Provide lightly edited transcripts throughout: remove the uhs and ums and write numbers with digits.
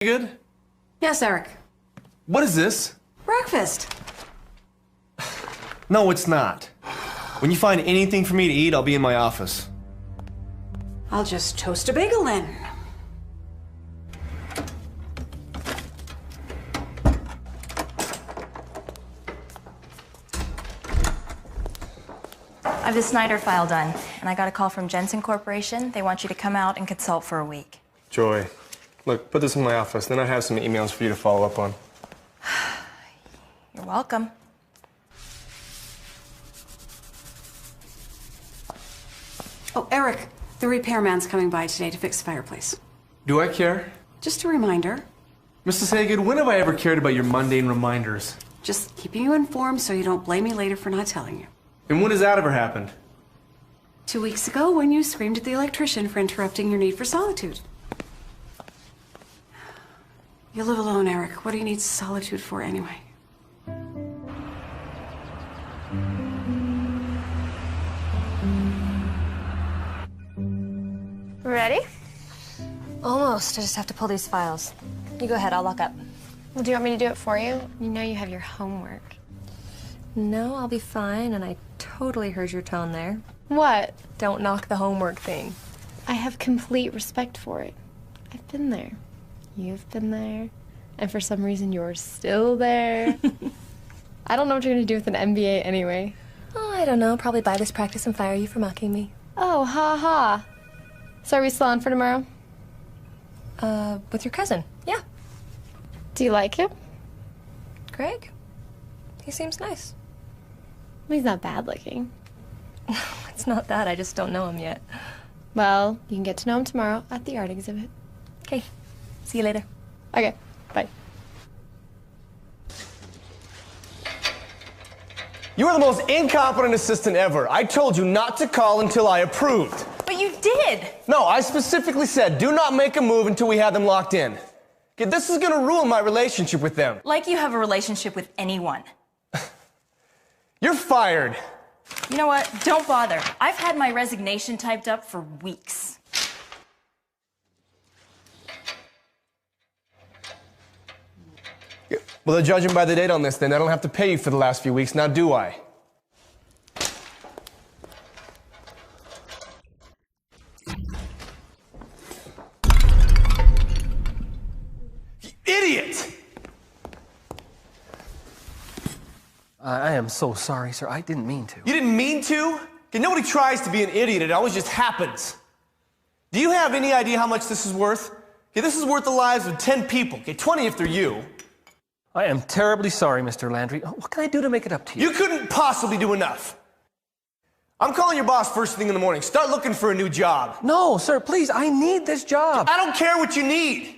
Good? Yes, Eric. What is this? Breakfast. No, it's not. When you find anything for me to eat, I'll be in my office. I'll just toast a bagel then. I have the Snyder file done, and I got a call from Jensen Corporation. They want you to come out and consult for a week. Joy, look, put this in my office, then I have some emails for you to follow up on. You're welcome. Oh, Eric, the repairman's coming by today to fix the fireplace. Do I care? Just a reminder. Mrs. Hagen, when have I ever cared about your mundane reminders? Just keeping you informed so you don't blame me later for not telling you. And when has that ever happened? 2 weeks ago when you screamed at the electrician for interrupting your need for solitude. You live alone, Eric. What do you need solitude for anyway? Ready? Almost. I just have to pull these files. You go ahead, I'll lock up. Well, do you want me to do it for you? You know you have your homework. No, I'll be fine, and I totally heard your tone there. What? Don't knock the homework thing. I have complete respect for it. I've been there. You've been there. And for some reason, you're still there. I don't know what you're going to do with an MBA anyway. Oh, I don't know. Probably buy this practice and fire you for mocking me. Oh, ha ha. So are we still on for tomorrow? With your cousin. Yeah. Do you like him? Greg? He seems nice. He's not bad looking. It's not that. I just don't know him yet. Well, you can get to know him tomorrow at the art exhibit. Okay. See you later. Okay, bye. You are the most incompetent assistant ever. I told you not to call until I approved. But you did! No, I specifically said do not make a move until we have them locked in. Okay, this is gonna ruin my relationship with them. Like you have a relationship with anyone. You're fired. You know what? Don't bother. I've had my resignation typed up for weeks. Well, judging by the date on this, then I don't have to pay you for the last few weeks, now do I? You idiot! I am so sorry, sir. I didn't mean to. You didn't mean to? Okay, nobody tries to be an idiot, it always just happens. Do you have any idea how much this is worth? Okay, this is worth the lives of 10 people, okay, 20 if they're you. I am terribly sorry, Mr. Landry. What can I do to make it up to you? You couldn't possibly do enough. I'm calling your boss first thing in the morning. Start looking for a new job. No, sir, please. I need this job. I don't care what you need.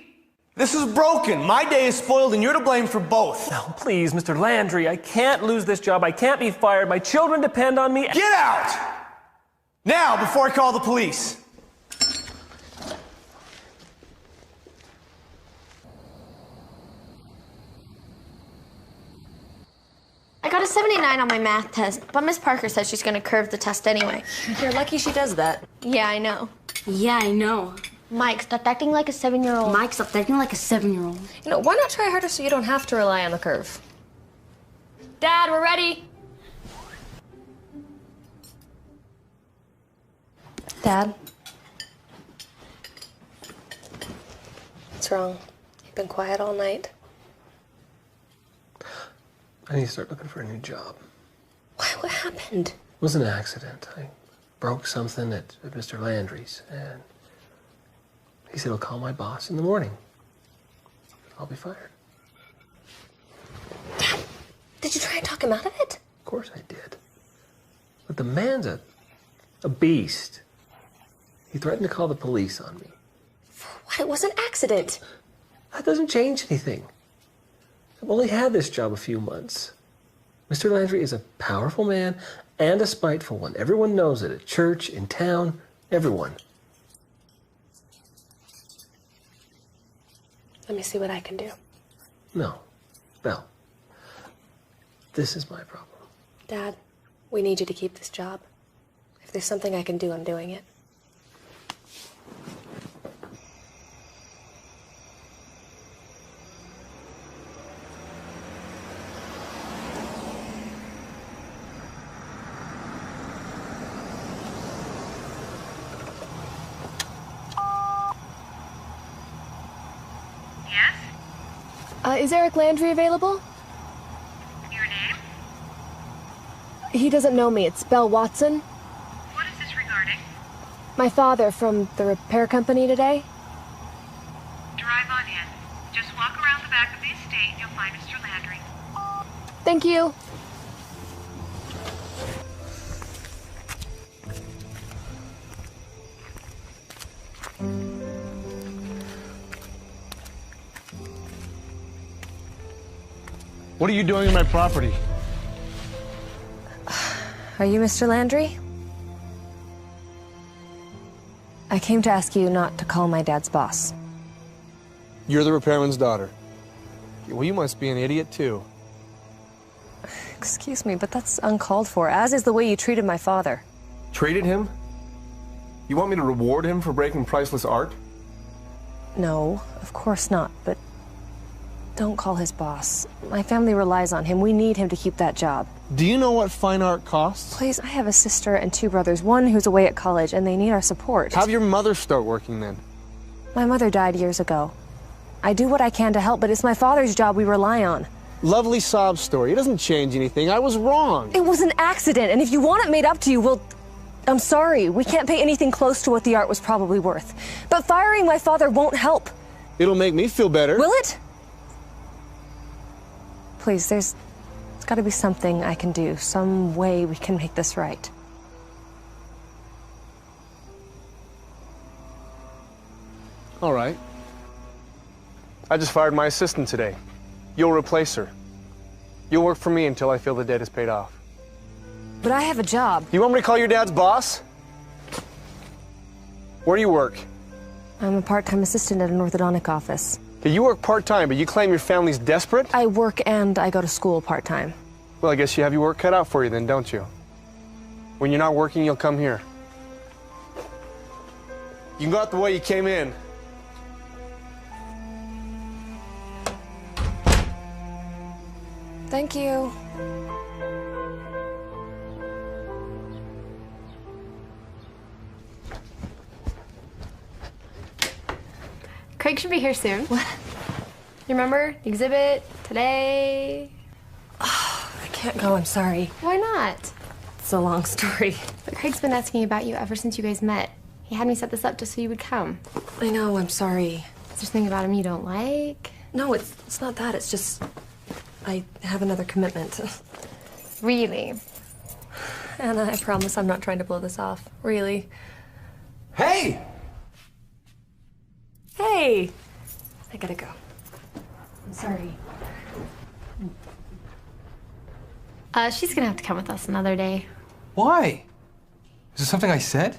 This is broken. My day is spoiled, and you're to blame for both. No, please, Mr. Landry. I can't lose this job. I can't be fired. My children depend on me. Get out! Now, before I call the police. I got a 79 on my math test, but Miss Parker said she's gonna curve the test anyway. You're lucky she does that. Yeah, I know. Yeah, I know. Mike, stop acting like a 7-year-old. Mike, stop acting like a 7-year-old. You know, why not try harder so you don't have to rely on the curve? Dad, we're ready. Dad? What's wrong? You've been quiet all night. I need to start looking for a new job. Why? What happened? It was an accident. I broke something at Mr. Landry's, and he said he'll call my boss in the morning. I'll be fired. Dad, did you try and talk him out of it? Of course I did. But the man's a beast. He threatened to call the police on me. For what? It was an accident. That doesn't change anything. I've only had this job a few months. Mr. Landry is a powerful man and a spiteful one. Everyone knows it at church, in town, everyone. Let me see what I can do. No. Belle. This is my problem. Dad, we need you to keep this job. If there's something I can do, I'm doing it. Yes? Is Eric Landry available? Your name? He doesn't know me. It's Belle Watson. What is this regarding? My father from the repair company today. Drive on in. Just walk around the back of the estate and you'll find Mr. Landry. Thank you. What are you doing in my property? Are you Mr. Landry? I came to ask you not to call my dad's boss. You're the repairman's daughter. Well, you must be an idiot, too. Excuse me, but that's uncalled for, as is the way you treated my father. Treated him? You want me to reward him for breaking priceless art? No, of course not, but don't call his boss. My family relies on him. We need him to keep that job. Do you know what fine art costs? Please, I have a sister and two brothers, one who's away at college, and they need our support. Have your mother start working then. My mother died years ago. I do what I can to help, but it's my father's job we rely on. Lovely sob story. It doesn't change anything. I was wrong. It was an accident, and if you want it made up to you, well, I'm sorry. We can't pay anything close to what the art was probably worth. But firing my father won't help. It'll make me feel better. Will it? Please, there's got to be something I can do, some way we can make this right. All right. I just fired my assistant today. You'll replace her. You'll work for me until I feel the debt is paid off. But I have a job. You want me to call your dad's boss? Where do you work? I'm a part-time assistant at an orthodontic office. Okay, you work part-time, but you claim your family's desperate? I work and I go to school part-time. Well, I guess you have your work cut out for you then, don't you? When you're not working, you'll come here. You can go out the way you came in. Thank you. Craig should be here soon. What? You remember the exhibit today? I can't go, I'm sorry. Why not? It's a long story. But Craig's been asking about you ever since you guys met. He had me set this up just so you would come. I know, I'm sorry. Is there something about him you don't like? No, it's not that. It's just I have another commitment. Really? Anna, I promise I'm not trying to blow this off. Really. Hey! Hey! I gotta go. I'm sorry. She's gonna have to come with us another day. Why? Is it something I said?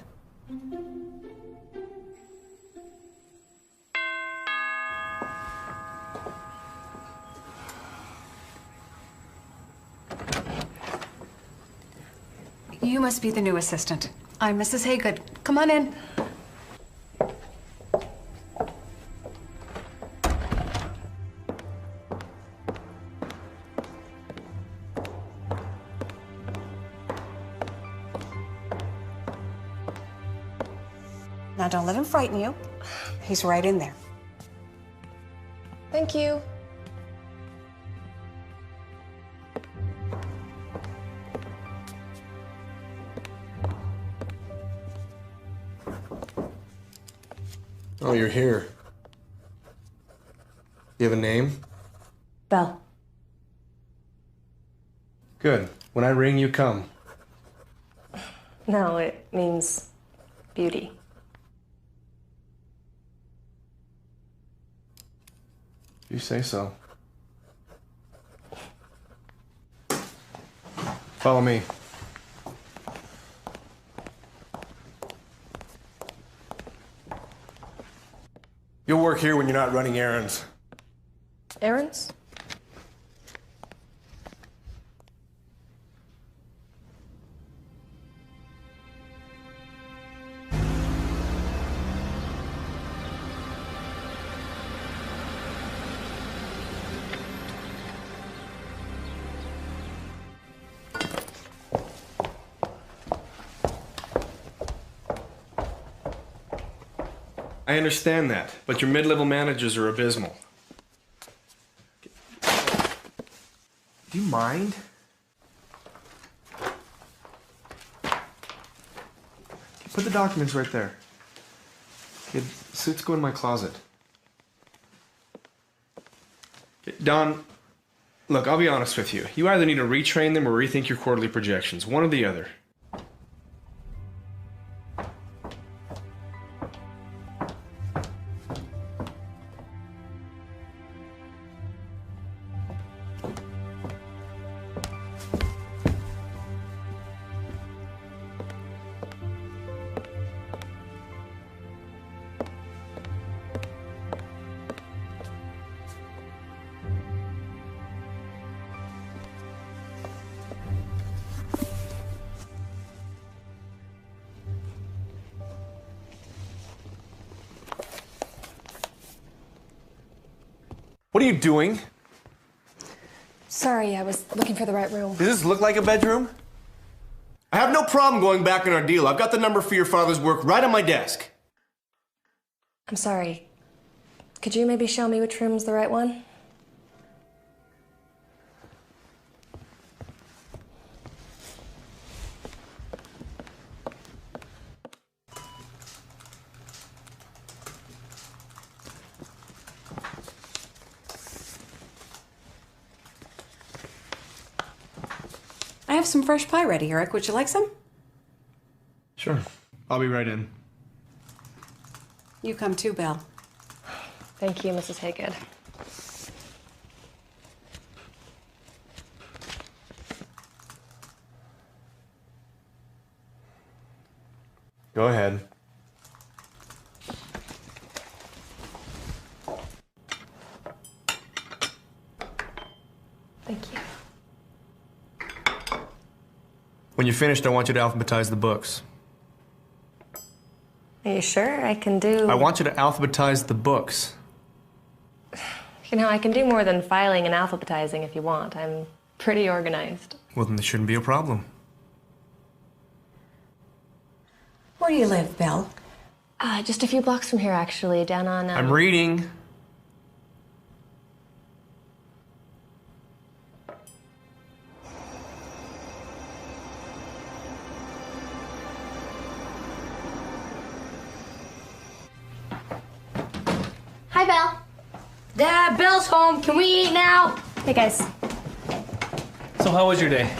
You must be the new assistant. I'm Mrs. Haygood. Come on in. Now don't let him frighten you. He's right in there. Thank you. Oh, you're here. You have a name? Belle. Good. When I ring, you come. No, it means beauty. You say so. Follow me. You'll work here when you're not running errands. Errands? I understand that, but your mid-level managers are abysmal. Do you mind? Put the documents right there. Okay, suits go in my closet. Don, look, I'll be honest with you. You either need to retrain them or rethink your quarterly projections. One or the other. What are you doing? Sorry, I was looking for the right room. Does this look like a bedroom? I have no problem going back on our deal. I've got the number for your father's work right on my desk. I'm sorry. Could you maybe show me which room's the right one? I have some fresh pie ready, Eric. Would you like some? Sure. I'll be right in. You come too, Belle. Thank you, Mrs. Haygood. Go ahead. Thank you. When you're finished, I want you to alphabetize the books. Are you sure? I can do... I want you to alphabetize the books. You know, I can do more than filing and alphabetizing if you want. I'm pretty organized. Well, then there shouldn't be a problem. Where do you live, Belle? Just a few blocks from here, actually, down on... I'm reading. Hi, Belle. Dad, Belle's home. Can we eat now? Hey, guys. So how was your day?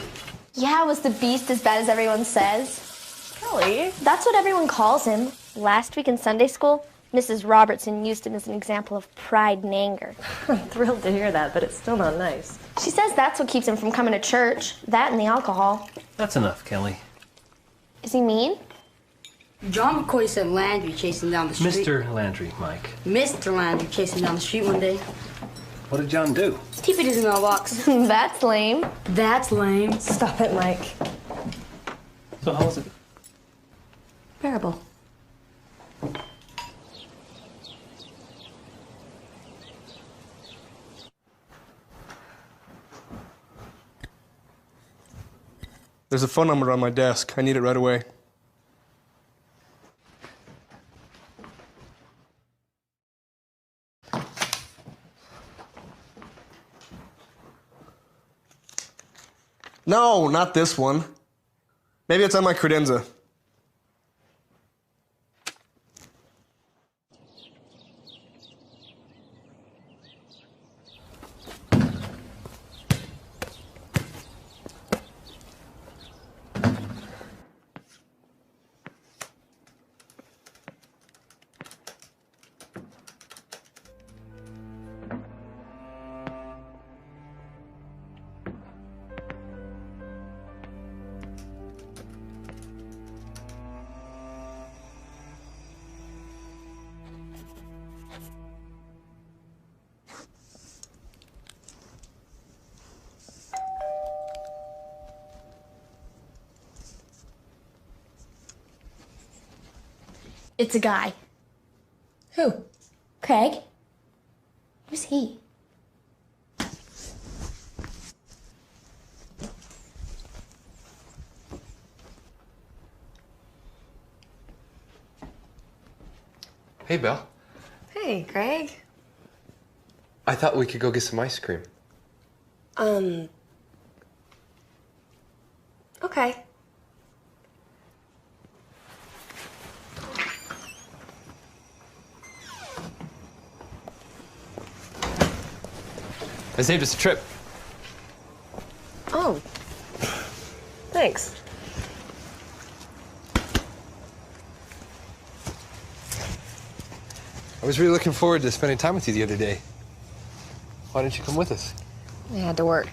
Yeah, was the beast as bad as everyone says? Kelly? That's what everyone calls him. Last week in Sunday school, Mrs. Robertson used him as an example of pride and anger. I'm thrilled to hear that, but it's still not nice. She says that's what keeps him from coming to church. That and the alcohol. That's enough, Kelly. Is he mean? John McCoy sent Landry chasing down the street. Mr. Landry, Mike. Mr. Landry chasing down the street one day. What did John do? TP'd his mailbox. That's lame. That's lame. Stop it, Mike. So how was it? Bearable. There's a phone number on my desk. I need it right away. No, not this one. Maybe it's on my credenza. It's a guy. Who? Craig? Who's he? Hey, Belle. Hey, Greg. I thought we could go get some ice cream. Okay. I saved us a trip. Oh. Thanks. I was really looking forward to spending time with you the other day. Why didn't you come with us? I had to work.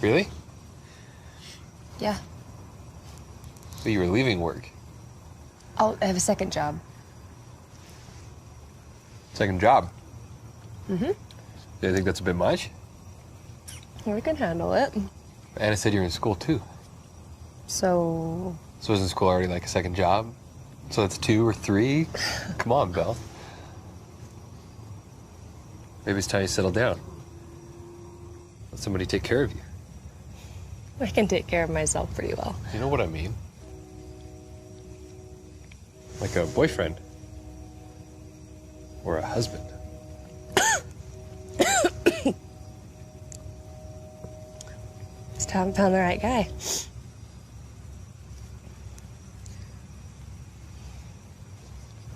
Really? Yeah. So you were leaving work. I have a second job. Second job. Mm-hmm. Do you think that's a bit much? We can handle it. Anna said you're in school too. So... So isn't school already like a second job? So that's 2 or 3? Come on, Belle. Maybe it's time you settle down. Let somebody take care of you. I can take care of myself pretty well. You know what I mean? Like a boyfriend. Or a husband. Just haven't found the right guy.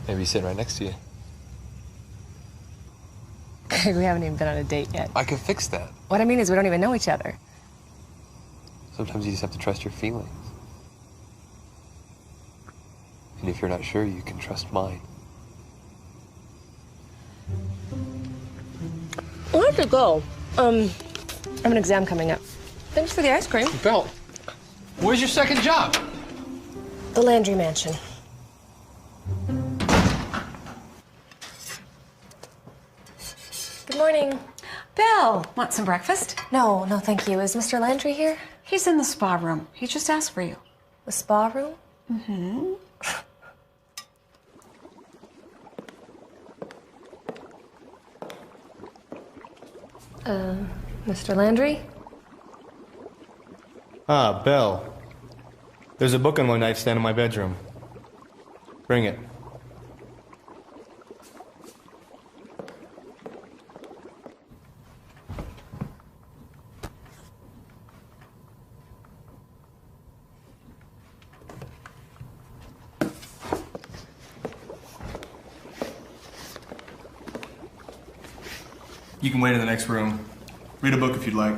Maybe he's sitting right next to you. We haven't even been on a date yet. I could fix that. What I mean is we don't even know each other. Sometimes you just have to trust your feelings. And if you're not sure, you can trust mine. I have to go. I have an exam coming up. Thanks for the ice cream. Belle, where's your second job? The Landry Mansion. Good morning. Belle, want some breakfast? No, thank you. Is Mr. Landry here? He's in the spa room. He just asked for you. The spa room? Mm-hmm. Mr. Landry? Ah, Belle. There's a book on my nightstand in my bedroom. Bring it. You can wait in the next room. Read a book if you'd like.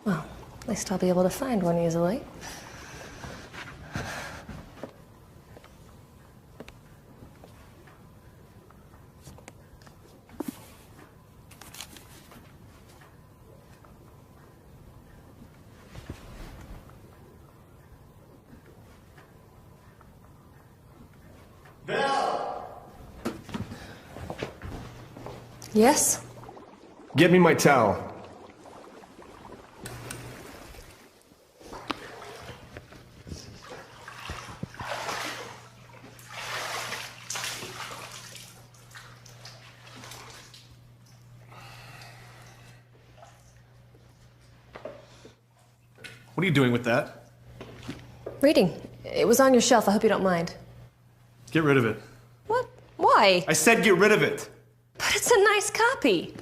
Well, at least I'll be able to find one easily. Belle! Yes? Get me my towel. What are you doing with that? Reading. It was on your shelf. I hope you don't mind. Get rid of it. What? Why? I said get rid of it. But it's a nice copy.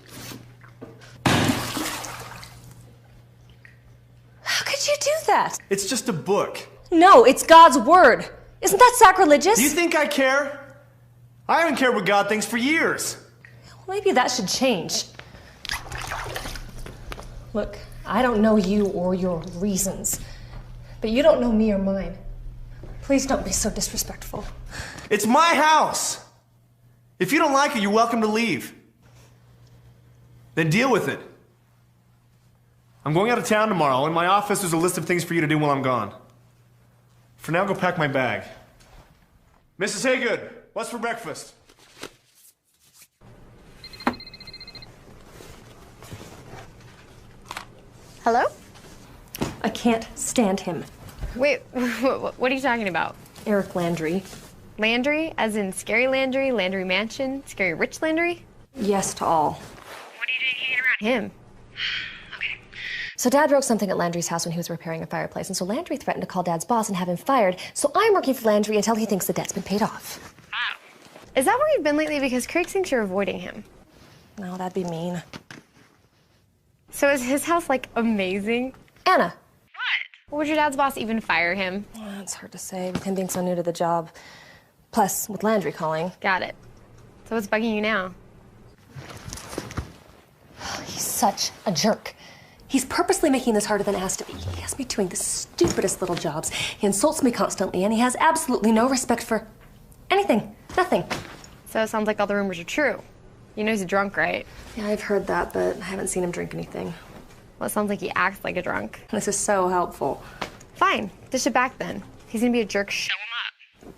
How could you do that? It's just a book. No, it's God's word. Isn't that sacrilegious? Do you think I care? I haven't cared what God thinks for years. Well, maybe that should change. Look, I don't know you or your reasons, but you don't know me or mine. Please don't be so disrespectful. It's my house. If you don't like it, you're welcome to leave. Then deal with it. I'm going out of town tomorrow. In my office, there's a list of things for you to do while I'm gone. For now, go pack my bag. Mrs. Haygood, what's for breakfast? Hello? I can't stand him. Wait, what are you talking about? Eric Landry. Landry? As in Scary Landry, Landry Mansion, Scary Rich Landry? Yes to all. What are you doing hanging around? Him. Okay. So Dad broke something at Landry's house when he was repairing a fireplace, and so Landry threatened to call Dad's boss and have him fired. So I'm working for Landry until he thinks the debt's been paid off. Is that where you've been lately? Because Craig thinks you're avoiding him. No, that'd be mean. So is his house, like, amazing? Anna. What? Would your dad's boss even fire him? It's hard to say with him being so new to the job. Plus, with Landry calling. Got it. So what's bugging you now? He's such a jerk. He's purposely making this harder than it has to be. He has me doing the stupidest little jobs. He insults me constantly, and he has absolutely no respect for anything. Nothing. So it sounds like all the rumors are true. You know he's a drunk, right? Yeah, I've heard that, but I haven't seen him drink anything. Well, it sounds like he acts like a drunk. This is so helpful. Fine. Dish it back then. If he's gonna be a jerk, show him up.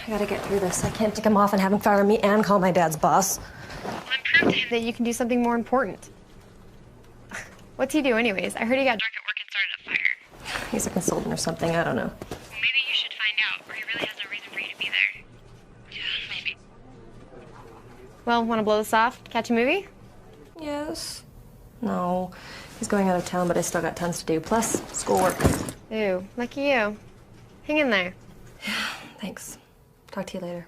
I gotta get through this. I can't take him off and have him fire me and call my dad's boss. Well, then prove to him that you can do something more important. What's he do anyways? I heard he got drunk at work and started a fire. He's a consultant or something, I don't know. Well, maybe you should find out, or he really has no reason for you to be there. Yeah, maybe. Well, wanna blow this off? Catch a movie? Yes. No. He's going out of town, but I still got tons to do. Plus, schoolwork. Ooh, lucky you. Hang in there. Thanks. Talk to you later.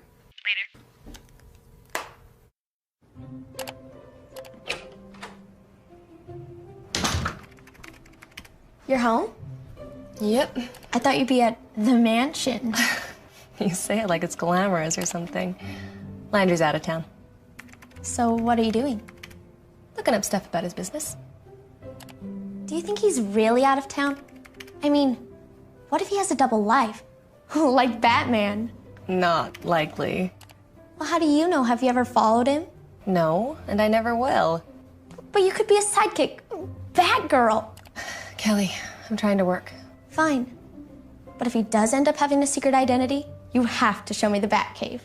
You're home? Yep. I thought you'd be at the mansion. You say it like it's glamorous or something. Landry's out of town. So what are you doing? Looking up stuff about his business. Do you think he's really out of town? I mean, what if he has a double life? Like Batman. Not likely. Well, how do you know? Have you ever followed him? No, and I never will. But you could be a sidekick. Batgirl. Kelly, I'm trying to work. Fine. But if he does end up having a secret identity, you have to show me the Batcave.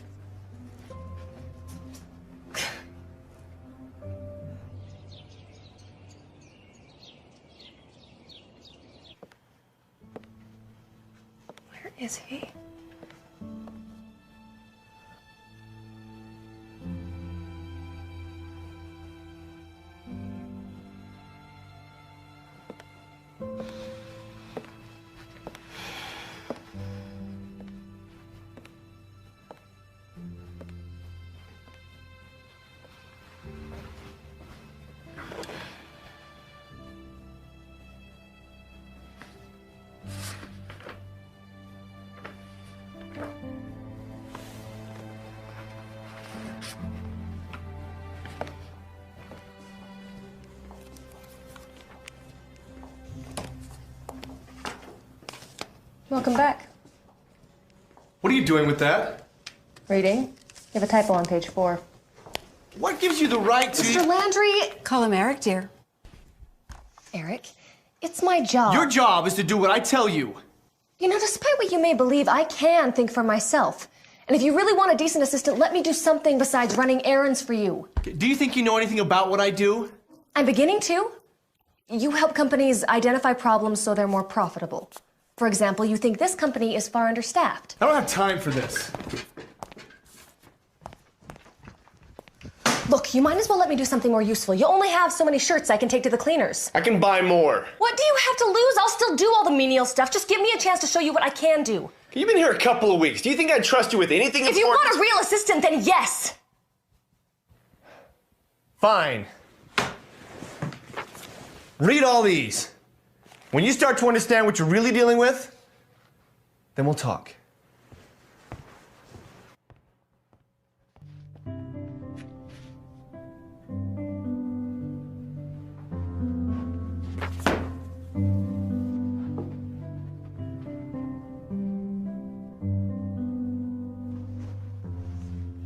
Where is he? Welcome back. What are you doing with that? Reading. You have a typo on page 4. What gives you the right to... Mr. Landry! Call him Eric, dear. Eric, it's my job. Your job is to do what I tell you. You know, despite what you may believe, I can think for myself. And if you really want a decent assistant, let me do something besides running errands for you. Do you think you know anything about what I do? I'm beginning to. You help companies identify problems so they're more profitable. For example, you think this company is far understaffed. I don't have time for this. Look, you might as well let me do something more useful. You only have so many shirts I can take to the cleaners. I can buy more. What do you have to lose? I'll still do all the menial stuff. Just give me a chance to show you what I can do. You've been here a couple of weeks. Do you think I'd trust you with anything If you want a real assistant, then yes. Fine. Read all these. When you start to understand what you're really dealing with, then we'll talk.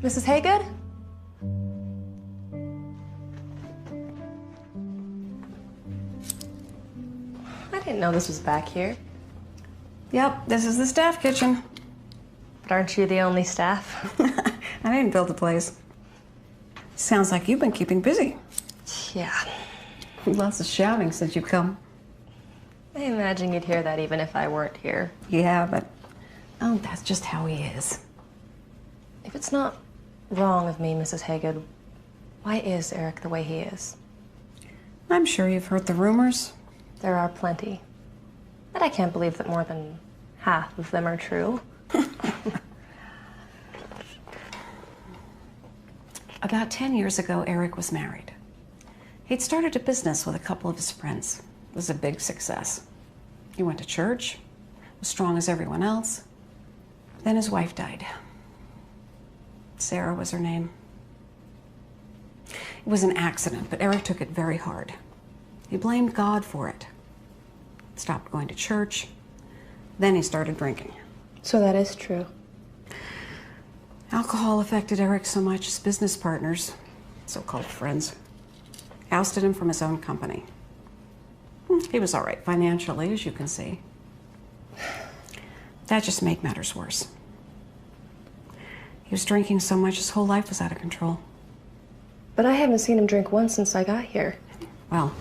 Mrs. Haygood? I didn't know this was back here. Yep, this is the staff kitchen. But aren't you the only staff? I didn't build the place. Sounds like you've been keeping busy. Yeah. Lots of shouting since you've come. I imagine you'd hear that even if I weren't here. Yeah, but oh, that's just how he is. If it's not wrong of me, Mrs. Haygood, why is Eric the way he is? I'm sure you've heard the rumors. There are plenty. But I can't believe that more than half of them are true. About 10 years ago, Eric was married. He'd started a business with a couple of his friends. It was a big success. He went to church, was strong as everyone else. Then his wife died. Sarah was her name. It was an accident, but Eric took it very hard. He blamed God for it. Stopped going to church. Then he started drinking. So that is true. Alcohol affected Eric so much his business partners, so-called friends, ousted him from his own company. He was all right financially, as you can see. That just made matters worse. He was drinking so much his whole life was out of control. But I haven't seen him drink once since I got here. Well,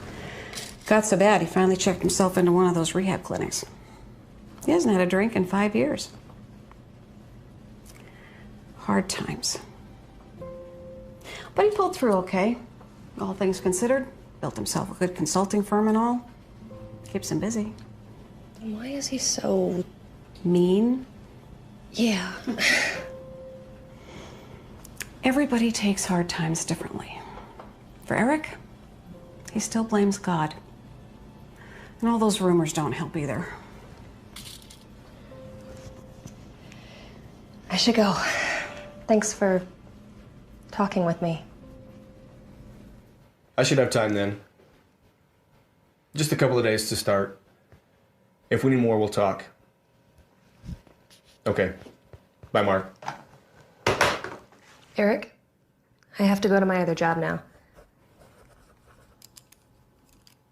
it got so bad he finally checked himself into one of those rehab clinics. He hasn't had a drink in 5 years. Hard times. But he pulled through okay. All things considered, built himself a good consulting firm and all. Keeps him busy. Why is he so mean? Yeah. Everybody takes hard times differently. For Eric, he still blames God. And all those rumors don't help either. I should go. Thanks for talking with me. I should have time then. Just a couple of days to start. If we need more, we'll talk. Okay. Bye, Mark. Eric, I have to go to my other job now.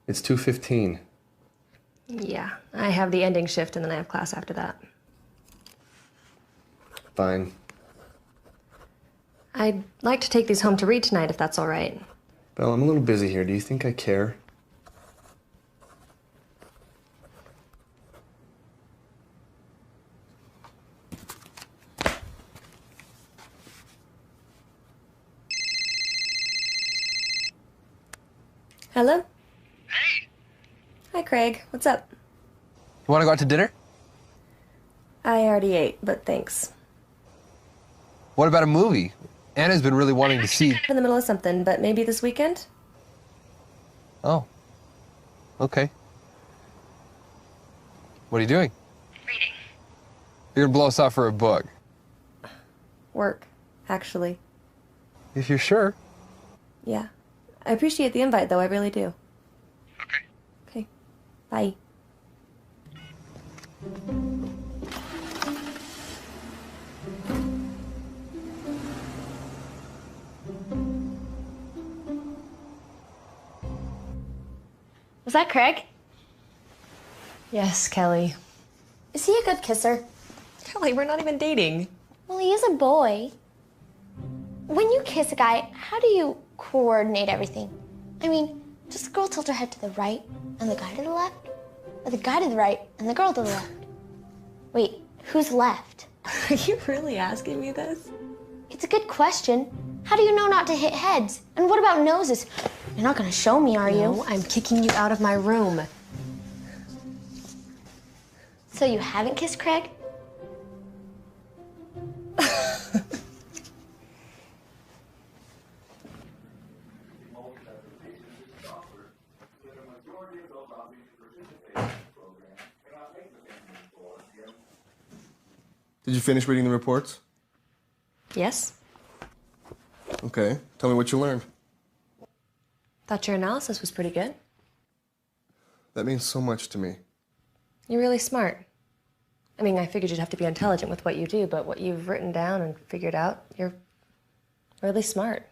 It's 2:15. Yeah, I have the ending shift and then I have class after that. Fine. I'd like to take these home to read tonight if that's all right. Well, I'm a little busy here. Do you think I care? Hello? Hey. Hi, Craig. What's up? You want to go out to dinner? I already ate, but thanks. What about a movie? Anna's been really wanting to see. I'm in the middle of something, but maybe this weekend? Oh. Okay. What are you doing? Reading. You're gonna blow us off for a book. Work, actually. If you're sure. Yeah. I appreciate the invite, though. I really do. Okay. Okay. Bye. Was that Craig? Yes, Kelly. Is he a good kisser? Kelly, we're not even dating. Well, he is a boy. When you kiss a guy, how do you coordinate everything? I mean, does the girl tilt her head to the right and the guy to the left? Or the guy to the right and the girl to the left? Wait, who's left? Are you really asking me this? It's a good question. How do you know not to hit heads? And what about noses? You're not gonna show me, are you? No, I'm kicking you out of my room. So you haven't kissed Craig? Did you finish reading the reports? Yes? Okay. Tell me what you learned. Thought your analysis was pretty good. That means so much to me. You're really smart. I mean, I figured you'd have to be intelligent with what you do, but what you've written down and figured out, you're really smart.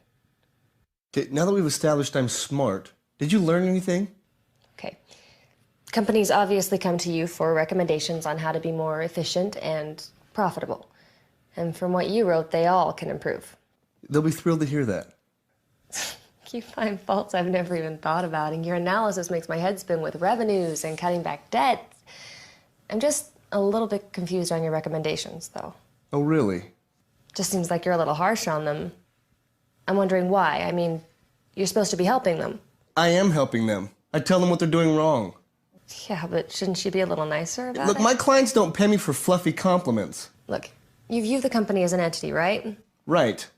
Okay, now that we've established I'm smart, did you learn anything? Okay. Companies obviously come to you for recommendations on how to be more efficient and profitable. And from what you wrote, they all can improve. They'll be thrilled to hear that. You find faults I've never even thought about, and your analysis makes my head spin with revenues and cutting back debt. I'm just a little bit confused on your recommendations, though. Oh, really? Just seems like you're a little harsh on them. I'm wondering why. I mean, you're supposed to be helping them. I am helping them. I tell them what they're doing wrong. Yeah, but shouldn't you be a little nicer about it? Look, my clients don't pay me for fluffy compliments. Look, you view the company as an entity, right? Right.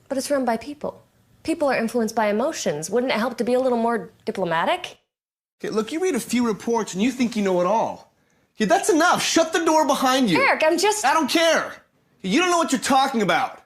But it's run by people. People are influenced by emotions. Wouldn't it help to be a little more diplomatic? Okay, look, you read a few reports and you think you know it all. Yeah, that's enough. Shut the door behind you. Eric, I'm just... I don't care. You don't know what you're talking about.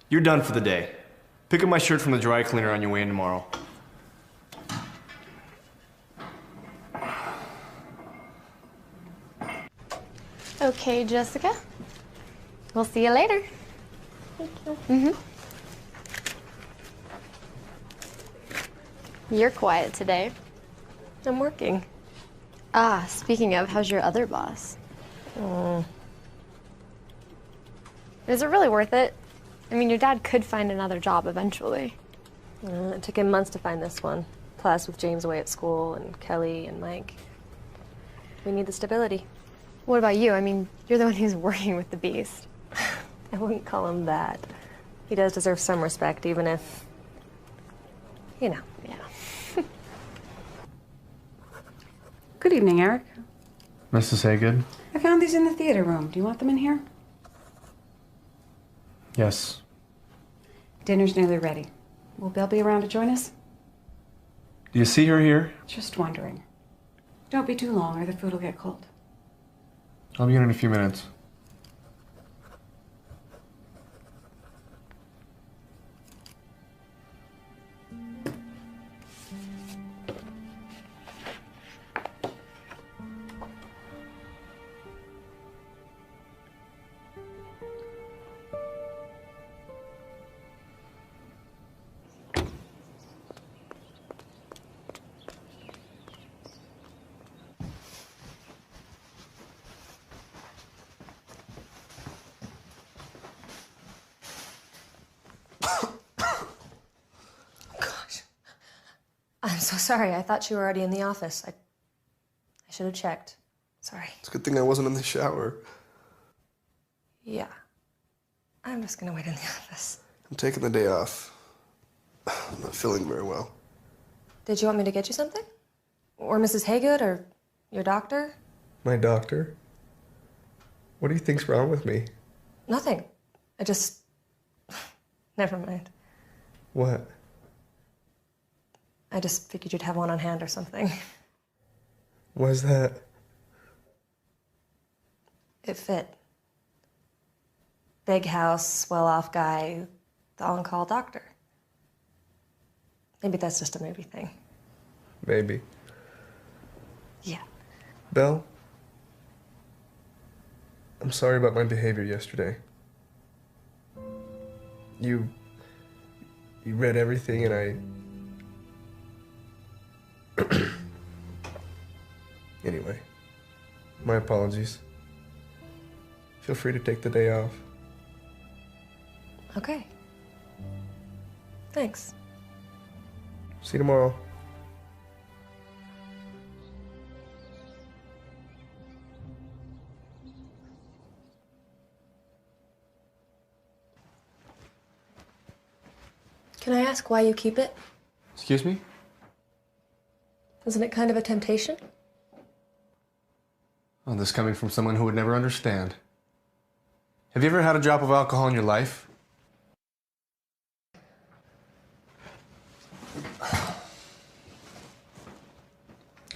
You're done for the day. Pick up my shirt from the dry cleaner on your way in tomorrow. Okay, Jessica. We'll see you later. Thank you. You're quiet today. I'm working. Ah, speaking of, how's your other boss? Is it really worth it? I mean, your dad could find another job eventually. It took him months to find this one. Plus, with James away at school and Kelly and Mike, we need the stability. What about you? I mean, you're the one who's working with the beast. I wouldn't call him that. He does deserve some respect, even if, you know. Yeah. Good evening, Eric. Mrs. Haygood? I found these in the theater room. Do you want them in here? Yes. Dinner's nearly ready. Will Bill be around to join us? Do you see her here? Just wondering. Don't be too long or the food will get cold. I'll be in a few minutes. I'm so sorry. I thought you were already in the office. I should have checked. Sorry. It's a good thing I wasn't in the shower. Yeah. I'm just gonna wait in the office. I'm taking the day off. I'm not feeling very well. Did you want me to get you something? Or Mrs. Haygood, or your doctor? My doctor? What do you think's wrong with me? Nothing. I just... Never mind. What? I just figured you'd have one on hand or something. Why's that? It fit. Big house, well-off guy, the on-call doctor. Maybe that's just a movie thing. Maybe. Yeah. Belle? I'm sorry about my behavior yesterday. You read everything and Anyway, my apologies. Feel free to take the day off. Okay. Thanks. See you tomorrow. Can I ask why you keep it? Excuse me? Isn't it kind of a temptation? Oh, this coming from someone who would never understand. Have you ever had a drop of alcohol in your life?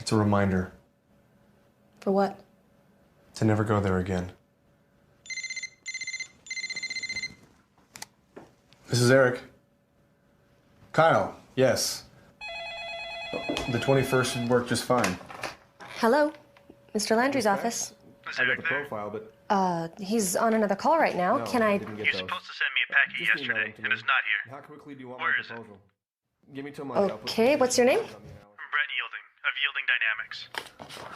It's a reminder For what? to never go there again. This is Eric. Kyle, yes. The 21st should work just fine. Hello? Mr. Landry's office. I got the profile, but... He's on another call right now. No, Can I... didn't get You're those. supposed to send me a packet Just email yesterday, them to and me. it's not here. How quickly do you want Where my is it? proposal? Give me till Monday. I'll put Okay, what's your name? From Brent Yielding, of Yielding Dynamics.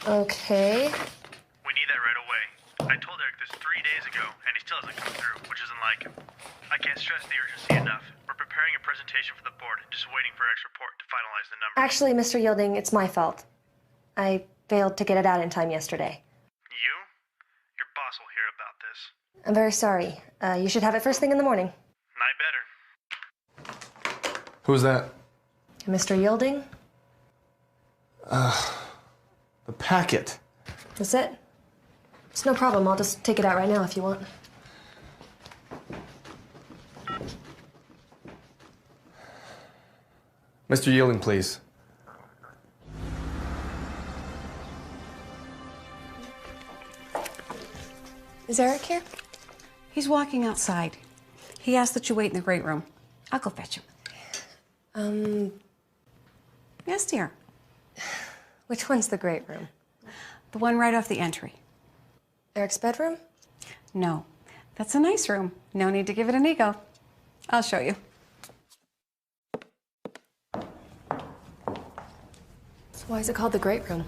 Okay. We need that right away. I told Eric this 3 days ago, and and he still hasn't come through, which isn't like him. I can't stress the urgency enough. We're preparing a presentation for the board, just waiting for Eric's report to finalize the numbers. Actually, Mr. Yielding, it's my fault. I failed to get it out in time yesterday. You? Your boss will hear about this. I'm very sorry. You should have it first thing in the morning. Night better. Who's that? Mr. Yielding? The packet. That's it? It's no problem. I'll just take it out right now if you want. Mr. Yielding, please. Is Eric here? He's walking outside. He asked that you wait in the great room. I'll go fetch him. Yes, dear. Which one's the great room? The one right off the entry. Eric's bedroom? No, that's a nice room. No need to give it an ego. I'll show you. So why is it called the great room?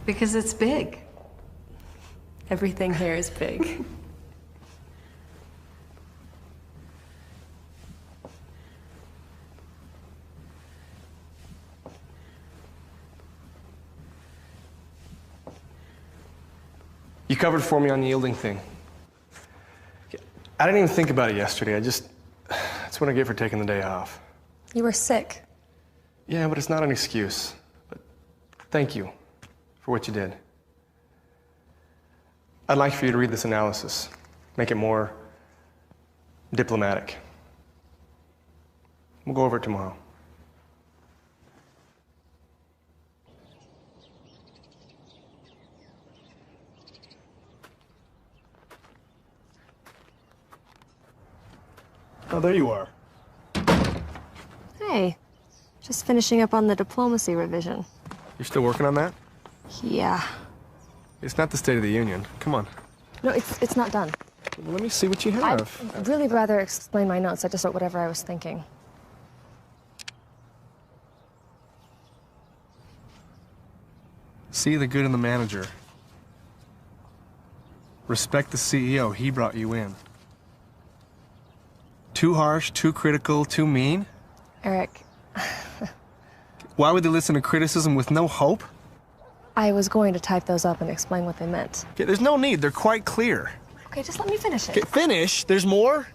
Because it's big. Everything here is big. You covered for me on the Yielding thing. I didn't even think about it yesterday. That's what I get for taking the day off. You were sick. Yeah, but it's not an excuse. But thank you for what you did. I'd like for you to read this analysis, make it more diplomatic. We'll go over it tomorrow. Oh, there you are. Hey, just finishing up on the diplomacy revision. You're still working on that? Yeah. It's not the State of the Union. Come on. No, it's not done. Well, let me see what you have. I'd really rather explain my notes. I just wrote whatever I was thinking. See the good in the manager. Respect the CEO. He brought you in. Too harsh, too critical, too mean? Eric, Why would they listen to criticism with no hope? I was going to type those up and explain what they meant. Okay, there's no need. They're quite clear. Okay, just let me finish it. Okay, finish? There's more?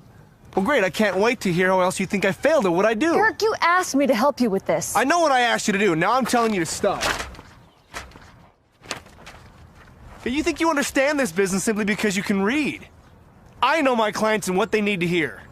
Well, great. I can't wait to hear how else you think I failed at what I do. Eric, you asked me to help you with this. I know what I asked you to do. Now I'm telling you to stop. Okay, you think you understand this business simply because you can read. I know my clients and what they need to hear.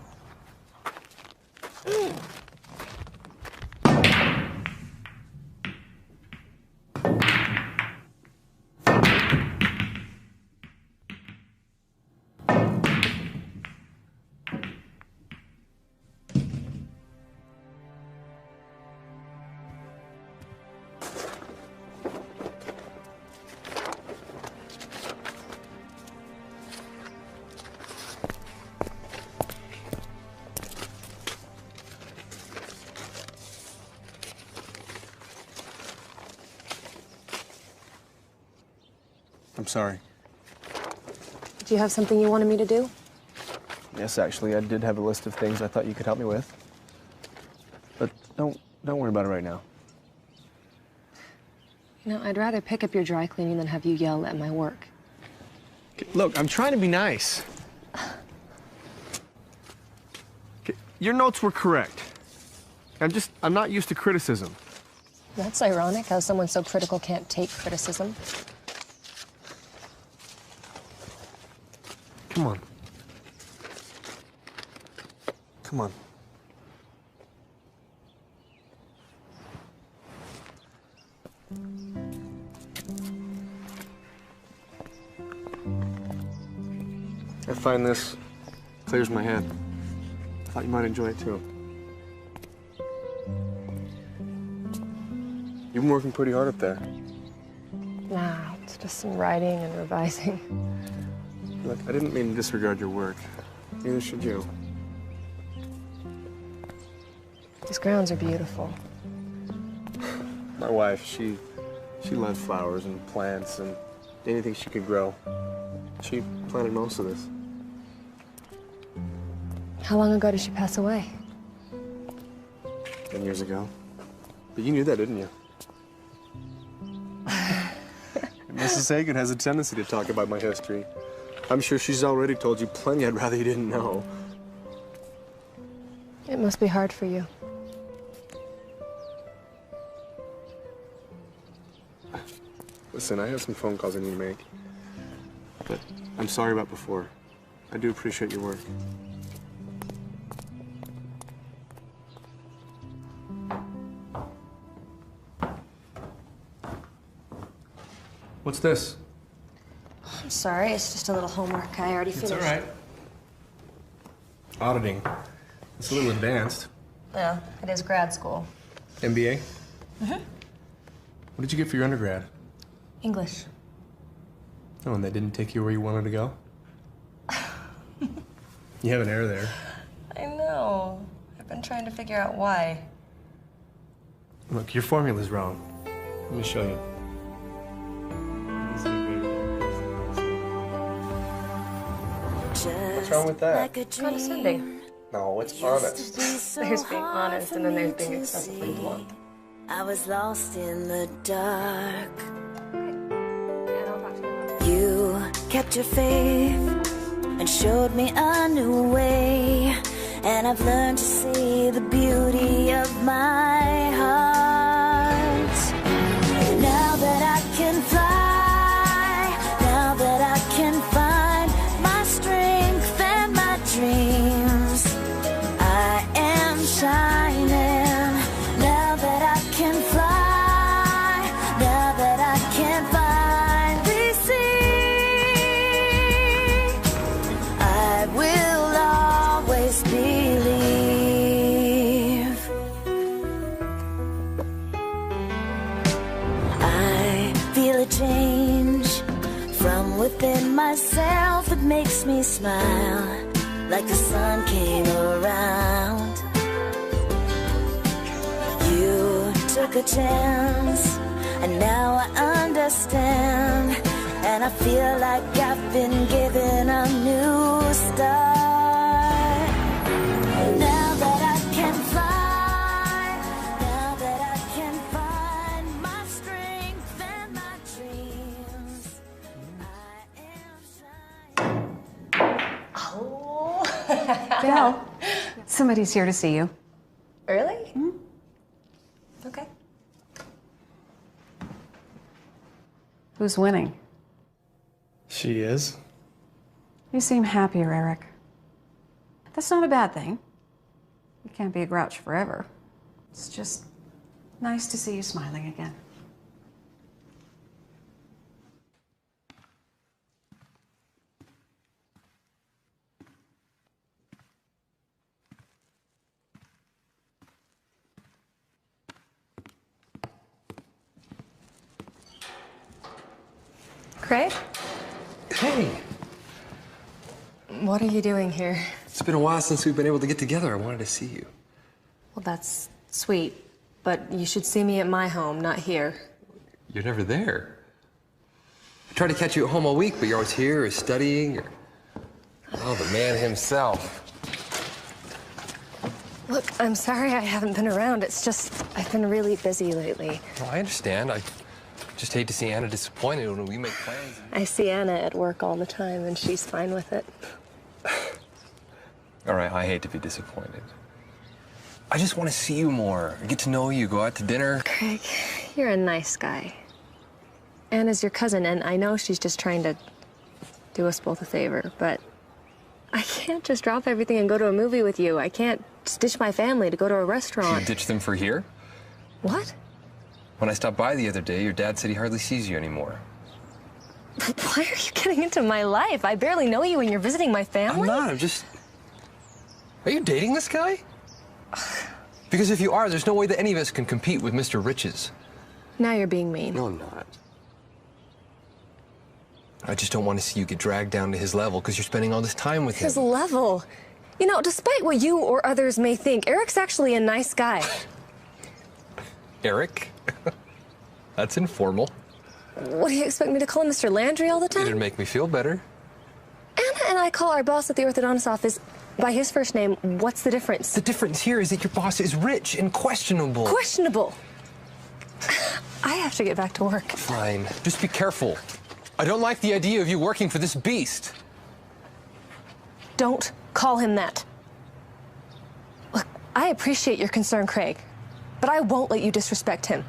I'm sorry. Do you have something you wanted me to do? Yes, actually, I did have a list of things I thought you could help me with. But don't worry about it right now. You know, I'd rather pick up your dry cleaning than have you yell at my work. Okay, look, I'm trying to be nice. Okay, your notes were correct. I'm not used to criticism. That's ironic, how someone so critical can't take criticism. Come on. Come on. I find this clears my head. I thought you might enjoy it too. You've been working pretty hard up there. Nah, it's just some writing and revising. Look, I didn't mean to disregard your work. Neither should you. These grounds are beautiful. My wife, she loved flowers and plants and anything she could grow. She planted most of this. How long ago did she pass away? 10 years ago. But you knew that, didn't you? Mrs. Hagen has a tendency to talk about my history. I'm sure she's already told you plenty I'd rather you didn't know. It must be hard for you. Listen, I have some phone calls I need to make. But I'm sorry about before. I do appreciate your work. What's this? I'm sorry, it's just a little homework. I already finished. It's all right. Auditing. It's a little advanced. Yeah, it is grad school. MBA? Mm-hmm. What did you get for your undergrad? English. Oh, and they didn't take you where you wanted to go? You have an error there. I know. I've been trying to figure out why. Look, your formula's wrong. Let me show you. What's wrong with that? Condescending. No, it's honest. There's being honest, and then there's being excessively blunt. I was lost in the dark. You kept your faith and showed me a new way, and I've learned to see the beauty of my heart. Now that I can fly, now that I can find my strength and my dreams, I am shining. Now that I can fly, now that I can finally see, I will always believe. I feel a change from within myself that makes me smile, like the sun came around. You took a chance, and now I understand, and I feel like I've been given a new start. Now that I can fly, now that I can find my strength and my dreams, I am shining. Belle, somebody's here to see you. Really? Okay. Who's winning? She is? You seem happier, Eric. That's not a bad thing. You can't be a grouch forever. It's just nice to see you smiling again. Craig? Hey, What are you doing here? it's been a while since we've been able to get together. I wanted to see you. Well, that's sweet, but you should see me at my home, not here. You're never there. I try to catch you at home all week, but you're always here or studying or... Oh, the man himself. Look, I'm sorry I haven't been around. It's just, I've been really busy lately. Well, I understand. I just hate to see Anna disappointed when we make plans. I see Anna at work all the time, and she's fine with it. All right, I hate to be disappointed. I just want to see you more, get to know you, go out to dinner. Craig, you're a nice guy. Anna's your cousin, and I know she's just trying to do us both a favor, but I can't just drop everything and go to a movie with you. I can't just ditch my family to go to a restaurant. You ditch them for here? What? When I stopped by the other day, your dad said he hardly sees you anymore. Why are you getting into my life? I barely know you and you're visiting my family? I'm not, I'm just... Are you dating this guy? Because if you are, there's no way that any of us can compete with Mr. Riches. Now you're being mean. No, I'm not. I just don't want to see you get dragged down to his level because you're spending all this time with him. His level? You know, despite what you or others may think, Eric's actually a nice guy. Eric? That's informal. What, do you expect me to call him Mr. Landry all the time? It'd make me feel better. Anna and I call our boss at the orthodontist office By his first name, what's the difference? The difference here is that your boss is rich and questionable. Questionable. I have to get back to work. Fine. Just be careful. I don't like the idea of you working for this beast. Don't call him that. Look, I appreciate your concern, Craig, but I won't let you disrespect him,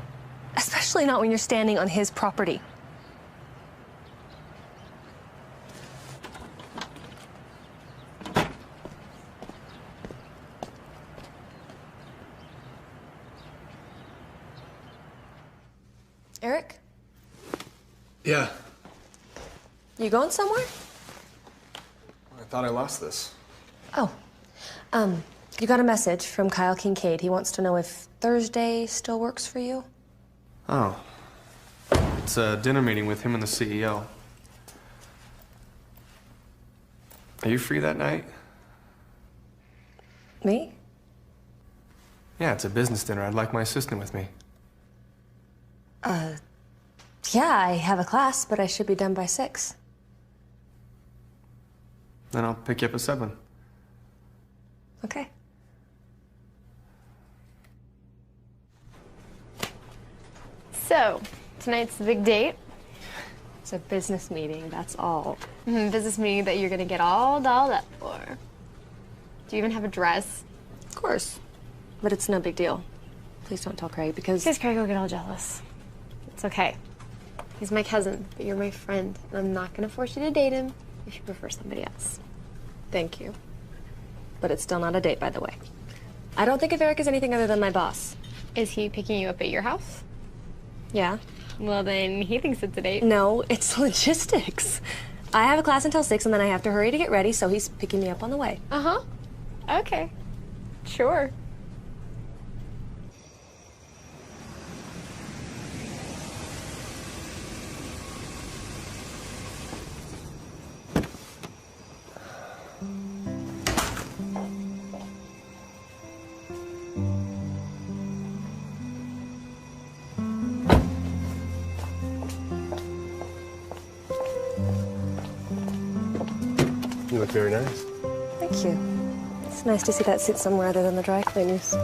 especially not when you're standing on his property. Eric? Yeah. You going somewhere? I thought I lost this. Oh. You got a message from Kyle Kincaid. He wants to know if Thursday still works for you. Oh. It's a dinner meeting with him and the CEO. Are you free that night? Me? Yeah, it's a business dinner. I'd like my assistant with me. Yeah, I have a class, but I should be done by 6. Then I'll pick you up at 7. Okay. So, tonight's the big date. It's a business meeting, that's all. Business meeting that you're gonna get all dolled up for. Do you even have a dress? Of course. But it's no big deal. Please don't tell Craig, because Craig will get all jealous. It's okay. He's my cousin, but you're my friend, and I'm not gonna force you to date him if you prefer somebody else. Thank you. But it's still not a date, by the way. I don't think of Eric as anything other than my boss. Is he picking you up at your house? Yeah. Well, then he thinks it's a date. No, it's logistics. I have a class until 6, and then I have to hurry to get ready, so he's picking me up on the way. Uh-huh. Okay. Sure. You look very nice. Thank you. It's nice to see that sit somewhere other than the dry cleaners.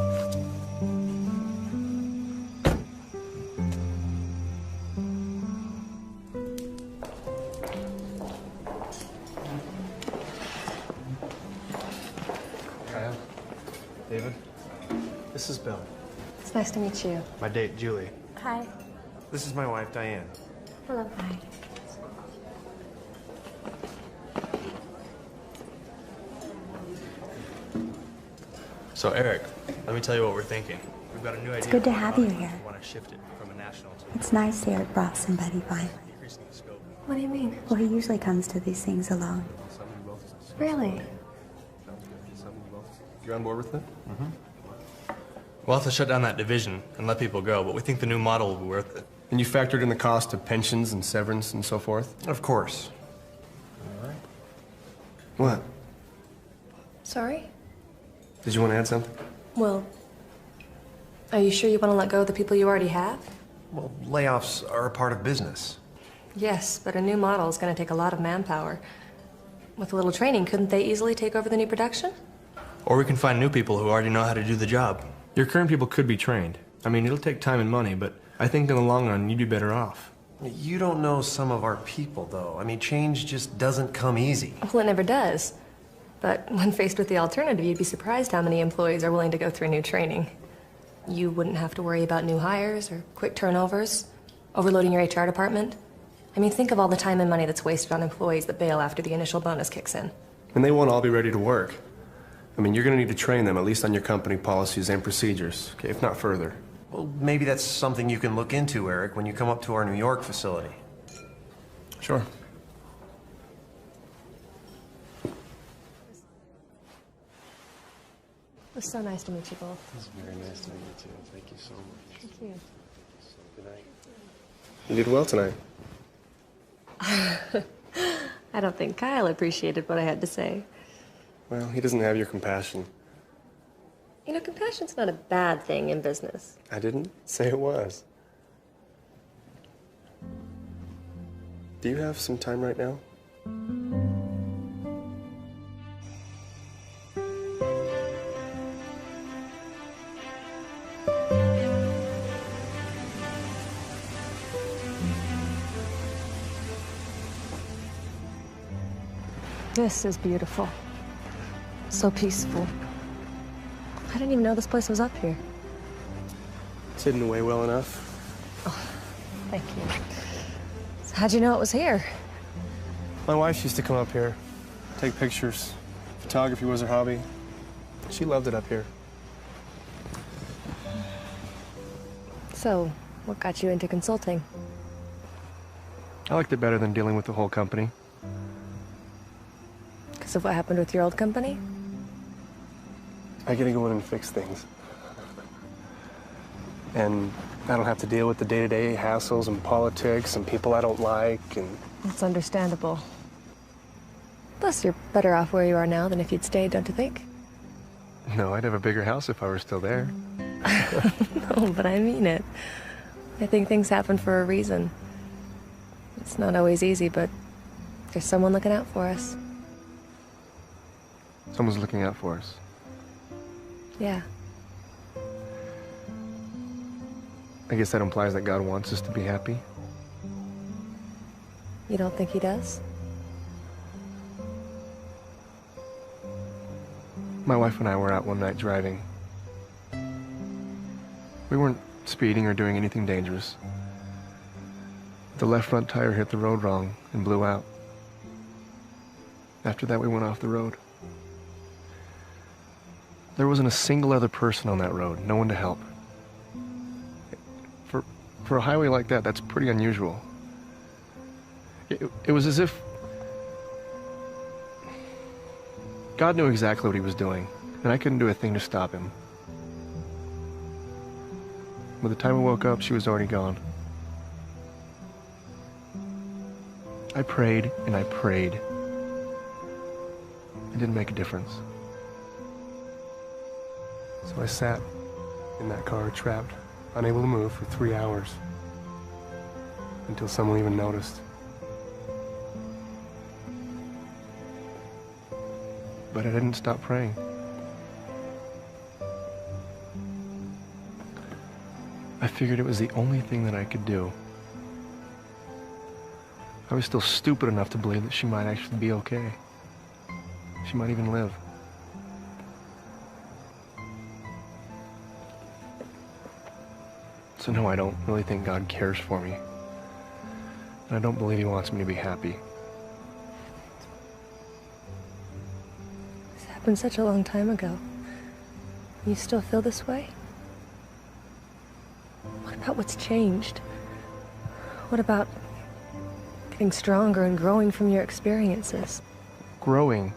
Kyle, David, this is Bill. It's nice to meet you. My date, Julie. Hi. This is my wife, Diane. Hello. Hi. So, Eric, let me tell you what we're thinking. We've got a new idea. It's good to for have you product. here. We want to shift it from a national to It's nice Eric brought somebody finally. increasing the scope. What do you mean? Well, he usually comes to these things alone. Really? You're on board with it? We'll have to shut down that division and let people go, but we think the new model will be worth it. And you factored in the cost of pensions and severance and so forth? Of course. All right. What? Sorry? Did you want to add something? Well, are you sure you want to let go of the people you already have? Well, layoffs are a part of business. Yes, but a new model is going to take a lot of manpower. With a little training, couldn't they easily take over the new production? Or we can find new people who already know how to do the job. Your current people could be trained. I mean, it'll take time and money, but I think in the long run, you'd be better off. You don't know some of our people, though. I mean, change just doesn't come easy. Well, it never does. But when faced with the alternative, you'd be surprised how many employees are willing to go through new training. You wouldn't have to worry about new hires or quick turnovers, overloading your HR department. I mean, think of all the time and money that's wasted on employees that bail after the initial bonus kicks in. And they won't all be ready to work. I mean, you're going to need to train them, at least on your company policies and procedures, okay, if not further. Well, maybe that's something you can look into, Eric, when you come up to our New York facility. Sure. It was so nice to meet you both. It's very nice to meet you, too. Thank you so much. Thank you. Good night. You did well tonight. I don't think Kyle appreciated what I had to say. Well, he doesn't have your compassion. You know, compassion's not a bad thing in business. I didn't say it was. Do you have some time right now? This is beautiful. So peaceful. I didn't even know this place was up here. It's hidden away well enough. Thank you. So how'd you know it was here? My wife used to come up here, take pictures. Photography was her hobby. She loved it up here. So, what got you into consulting? I liked it better than dealing with the whole company. Because of what happened with your old company? I get to go in and fix things. And I don't have to deal with the day-to-day hassles and politics and people I don't like and... That's understandable. Plus, you're better off where you are now than if you'd stayed, don't you think? No, I'd have a bigger house if I were still there. No, but I mean it. I think things happen for a reason. It's not always easy, but there's someone looking out for us. Someone's looking out for us. Yeah. I guess that implies that God wants us to be happy. You don't think he does? My wife and I were out one night driving. We weren't speeding or doing anything dangerous. The left front tire hit the road wrong and blew out. After that, we went off the road. There wasn't a single other person on that road, no one to help. For a highway like that, that's pretty unusual. It was as if God knew exactly what he was doing, and I couldn't do a thing to stop him. By the time I woke up, she was already gone. I prayed and I prayed. It didn't make a difference. So I sat in that car, trapped, unable to move for 3 hours, until someone even noticed. But I didn't stop praying. I figured it was the only thing that I could do. I was still stupid enough to believe that she might actually be okay. She might even live. So no, I don't really think God cares for me. And I don't believe he wants me to be happy. This happened such a long time ago. You still feel this way? What about what's changed? What about getting stronger and growing from your experiences? Growing.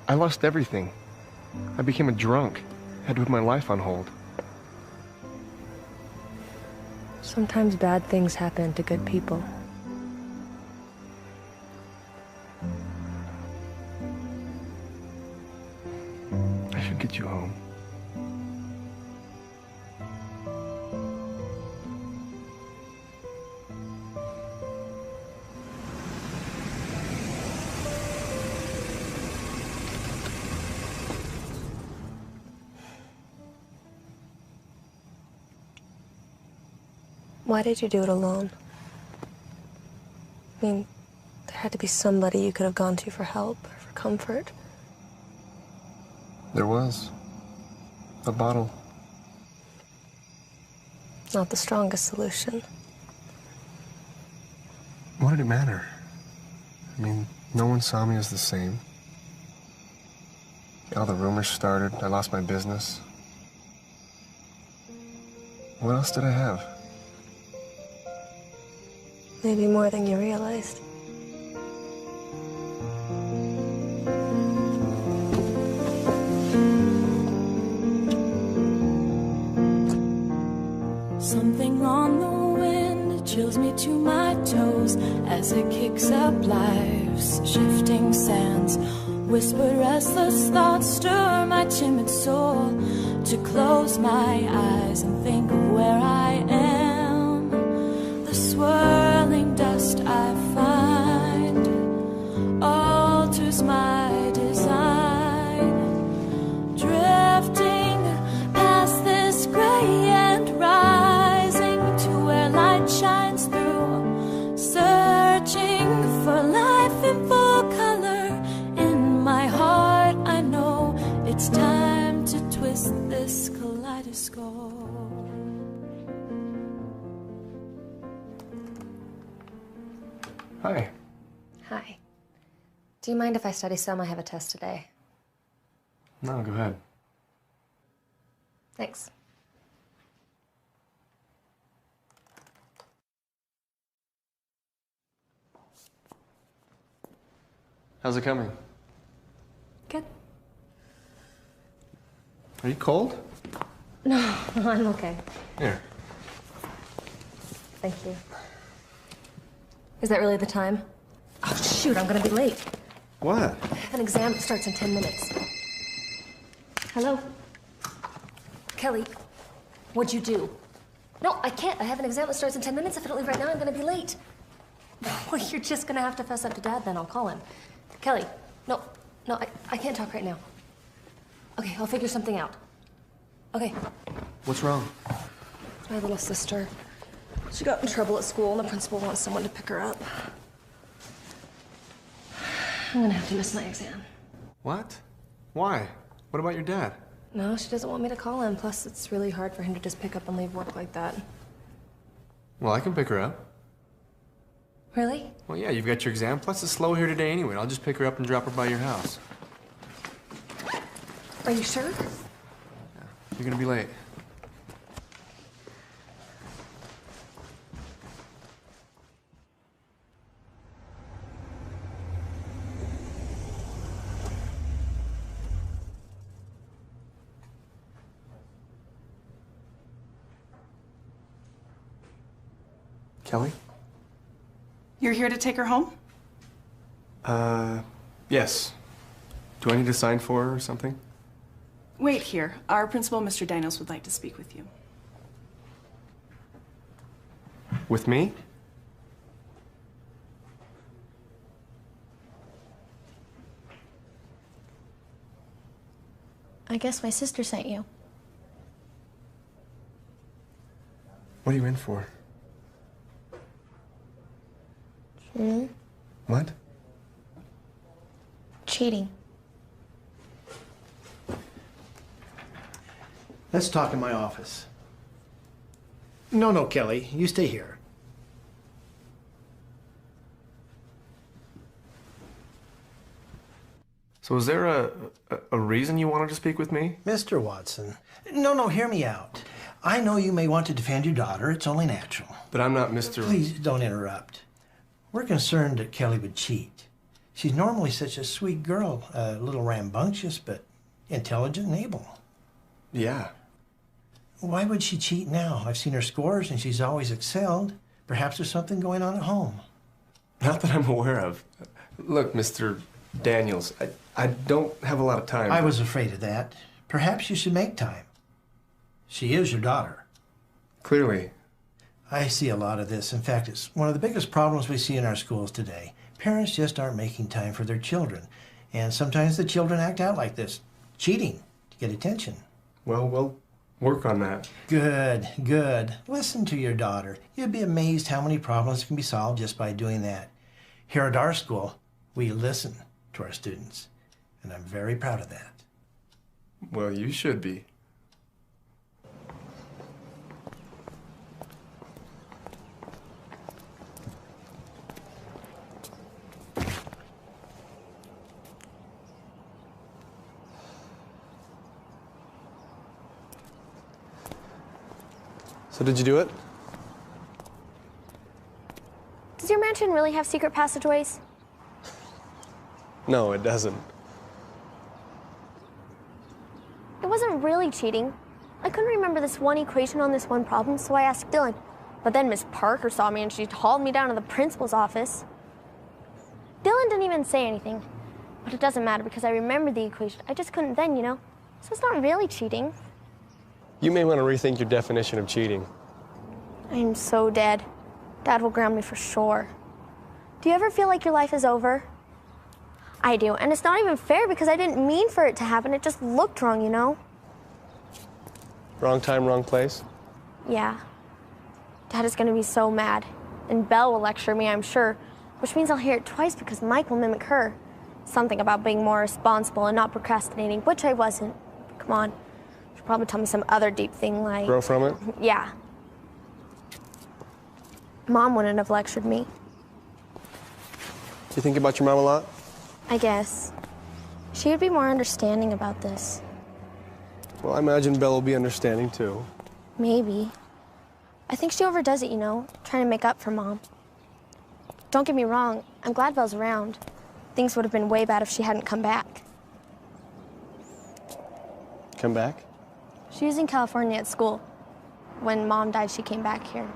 I lost everything. I became a drunk. Had to put my life on hold. Sometimes bad things happen to good people. I should get you home. Why did you do it alone? I mean, there had to be somebody you could have gone to for help or for comfort. There was. A bottle. Not the strongest solution. What did it matter? I mean, no one saw me as the same. All the rumors started. I lost my business. What else did I have? Maybe more than you realized. Something on the wind chills me to my toes as it kicks up life's shifting sands. Whispered restless thoughts stir my timid soul to close my eyes and think of where I am. The swirling dust I find alters my design, drifting past this gray and rising to where light shines through, searching for life in full color. Hi. Hi. Do you mind if I study some? I have a test today. No, go ahead. Thanks. How's it coming? Good. Are you cold? No, I'm okay. Here. Thank you. Is that really the time? Oh, shoot, I'm gonna be late. What? I have an exam that starts in 10 minutes. Hello? Kelly, what'd you do? No, I can't. I have an exam that starts in 10 minutes. If I don't leave right now, I'm gonna be late. Well, you're just gonna have to fess up to Dad then. I'll call him. Kelly, no, I can't talk right now. Okay, I'll figure something out. Okay. What's wrong? My little sister. She got in trouble at school, and the principal wants someone to pick her up. I'm gonna have to miss my exam. What? Why? What about your dad? No, she doesn't want me to call him. Plus, it's really hard for him to just pick up and leave work like that. Well, I can pick her up. Really? Well, yeah, you've got your exam. Plus, it's slow here today anyway. I'll just pick her up and drop her by your house. Are you sure? You're gonna be late. Kelly? You're here to take her home? Yes. Do I need to sign for her or something? Wait here. Our principal, Mr. Daniels, would like to speak with you. With me? I guess my sister sent you. What are you in for? Cheating. What? Cheating. Let's talk in my office. No, Kelly, you stay here. So is there a reason you wanted to speak with me? Mr. Watson. No, hear me out. I know you may want to defend your daughter. It's only natural. But I'm not Mr. Please don't interrupt. We're concerned that Kelly would cheat. She's normally such a sweet girl, a little rambunctious, but intelligent and able. Yeah. Why would she cheat now? I've seen her scores and she's always excelled. Perhaps there's something going on at home. Not that I'm aware of. Look, Mr. Daniels, I don't have a lot of time. I was afraid of that. Perhaps you should make time. She is your daughter. Clearly. I see a lot of this. In fact, it's one of the biggest problems we see in our schools today. Parents just aren't making time for their children. And sometimes the children act out like this, cheating to get attention. Well, we'll work on that. Good. Listen to your daughter. You'd be amazed how many problems can be solved just by doing that. Here at our school, we listen to our students, and I'm very proud of that. Well, you should be. So did you do it? Does your mansion really have secret passageways? No, it doesn't. It wasn't really cheating. I couldn't remember this one equation on this one problem, so I asked Dylan. But then Miss Parker saw me and she hauled me down to the principal's office. Dylan didn't even say anything. But it doesn't matter because I remembered the equation. I just couldn't then, you know? So it's not really cheating. You may want to rethink your definition of cheating. I'm so dead. Dad will ground me for sure. Do you ever feel like your life is over? I do, and it's not even fair because I didn't mean for it to happen. It just looked wrong, you know? Wrong time, wrong place? Yeah. Dad is gonna be so mad. And Belle will lecture me, I'm sure, which means I'll hear it twice because Mike will mimic her. Something about being more responsible and not procrastinating, which I wasn't. Come on. She'll probably tell me some other deep thing like... Grow from it? Yeah. Mom wouldn't have lectured me. You think about your mom a lot? I guess. She would be more understanding about this. Well, I imagine Belle will be understanding too. Maybe. I think she overdoes it, you know, trying to make up for Mom. Don't get me wrong, I'm glad Belle's around. Things would have been way bad if she hadn't come back. Come back? She was in California at school. When Mom died, she came back here.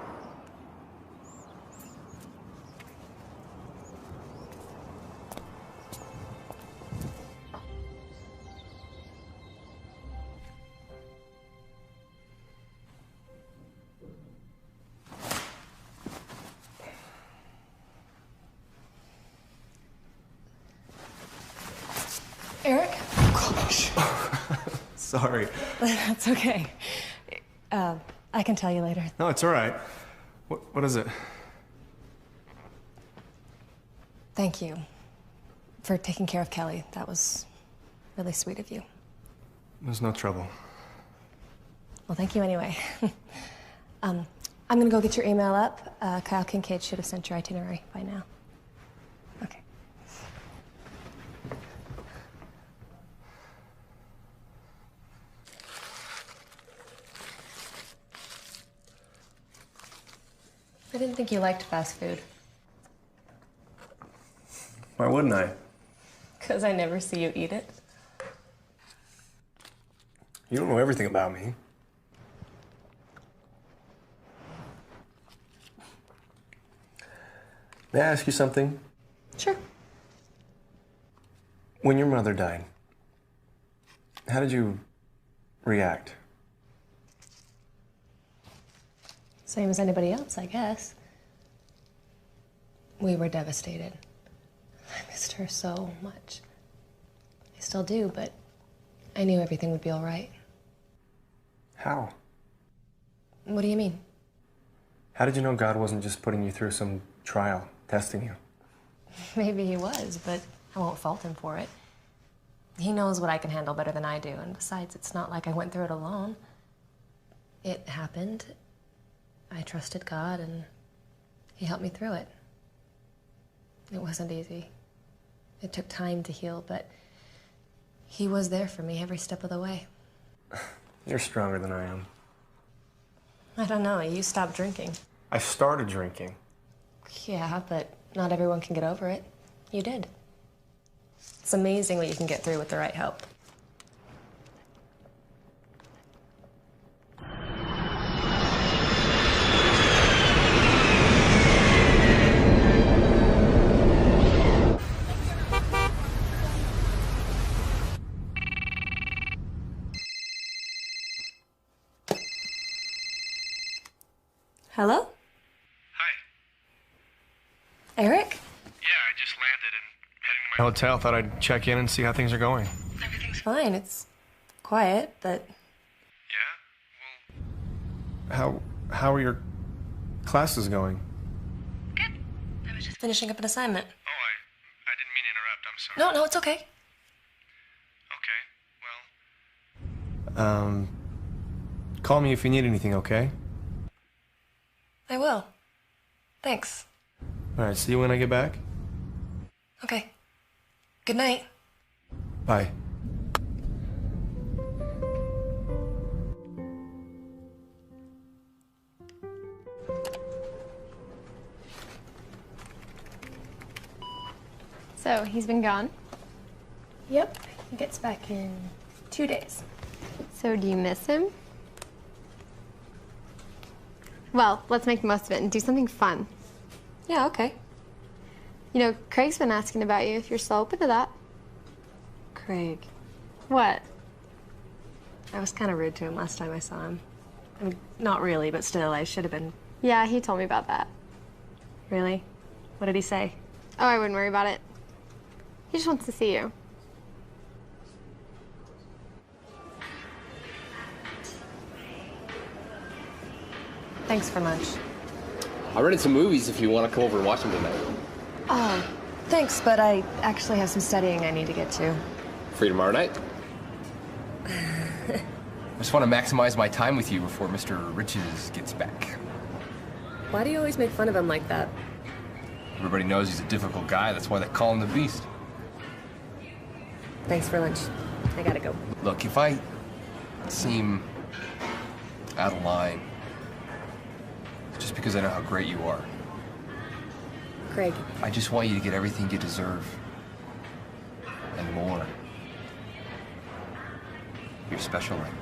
Eric? Gosh. Sorry. That's okay. I can tell you later. No, it's all right. What is it? Thank you for taking care of Kelly. That was really sweet of you. There's no trouble. Well, thank you anyway. I'm gonna go get your email up. Kyle Kincaid should have sent your itinerary by now. Okay. I didn't think you liked fast food. Why wouldn't I? Because I never see you eat it. You don't know everything about me. May I ask you something? Sure. When your mother died, how did you react? Same as anybody else, I guess. We were devastated. I missed her so much. I still do, but I knew everything would be all right. How? What do you mean? How did you know God wasn't just putting you through some trial, testing you? Maybe he was, but I won't fault him for it. He knows what I can handle better than I do, and besides, it's not like I went through it alone. It happened. I trusted God, and he helped me through it. It wasn't easy. It took time to heal, but he was there for me every step of the way. You're stronger than I am. I don't know, you stopped drinking. I started drinking. Yeah, but not everyone can get over it. You did. It's amazing what you can get through with the right help. Hello? Hi. Eric? Yeah, I just landed and heading to my Hotel, thought I'd check in and see how things are going. Everything's fine. It's quiet, but How are your classes going? I was just finishing up an assignment. I didn't mean to interrupt. I'm sorry. No, it's okay. Okay, well, Call me if you need anything, okay? I will. Thanks. All right, see you when I get back. Okay. Good night. Bye. So, he's been gone? Yep, he gets back in 2 days. So, do you miss him? Well, let's make the most of it and do something fun. Yeah, okay. You know, Craig's been asking about you if you're still open to that. Craig. What? I was kind of rude to him last time I saw him. I mean, not really, but still, I should have been. Yeah, he told me about that. Really? What did he say? Oh, I wouldn't worry about it. He just wants to see you. Thanks for lunch. I rented some movies if you want to come over and watch them tonight. Oh, thanks, but I actually have some studying I need to get to. Free tomorrow night? I just want to maximize my time with you before Mr. Riches gets back. Why do you always make fun of him like that? Everybody knows he's a difficult guy. That's why they call him the Beast. Thanks for lunch. I gotta go. Look, if I seem out of line, it's just because I know how great you are. Craig. I just want you to get everything you deserve. And more. You're special like that.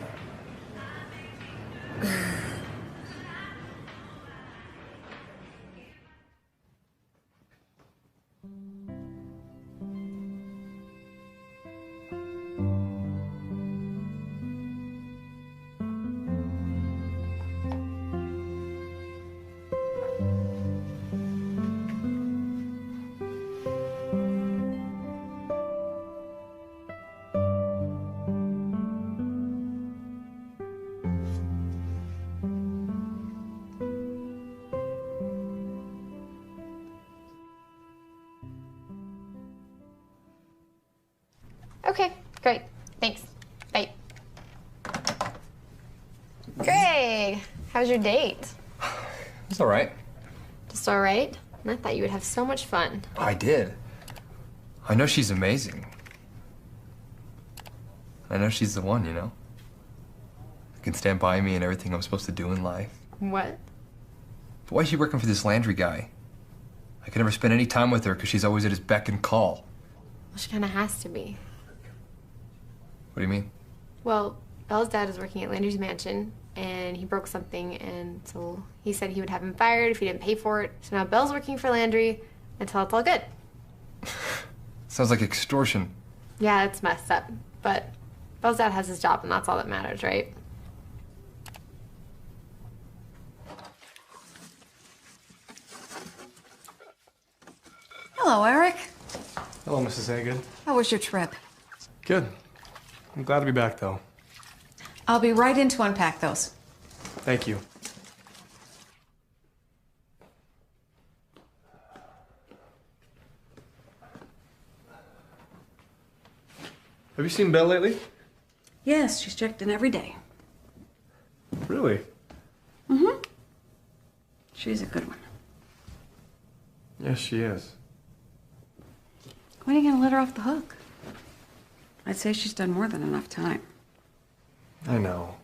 Okay, great. Thanks. Bye. Craig, how's your date? It's all right. Just all right? I thought you would have so much fun. I did. I know she's amazing. I know she's the one, you know? Who can stand by me and everything I'm supposed to do in life. What? But why is she working for this Landry guy? I can never spend any time with her because she's always at his beck and call. Well, she kind of has to be. What do you mean? Well, Belle's dad is working at Landry's mansion, and he broke something, and so he said he would have him fired if he didn't pay for it. So now Belle's working for Landry until it's all good. Sounds like extortion. Yeah, it's messed up, but Belle's dad has his job, and that's all that matters, right? Hello, Eric. Hello, Mrs. Hagood. How was your trip? Good. I'm glad to be back, though. I'll be right in to unpack those. Thank you. Have you seen Belle lately? Yes, she's checked in every day. Really? Mm-hmm. She's a good one. Yes, she is. When are you going to let her off the hook? I'd say she's done more than enough time. I know.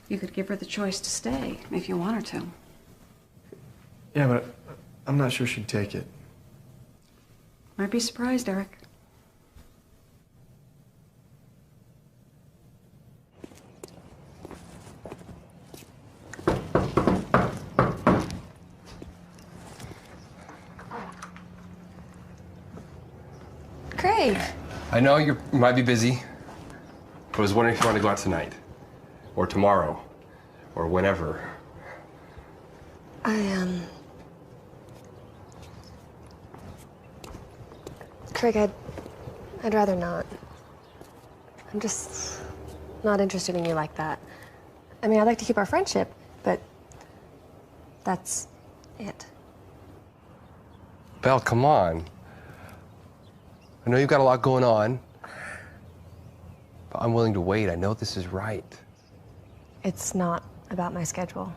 You could give her the choice to stay if you want her to. Yeah, but I'm not sure she'd take it. Might be surprised, Eric. Craig. I know you might be busy, but I was wondering if you wanted to go out tonight, or tomorrow, or whenever. Craig, I'd rather not. I'm just not interested in you like that. I mean, I'd like to keep our friendship, but that's it. Belle, come on. I know you've got a lot going on, but I'm willing to wait. I know this is right. It's not about my schedule.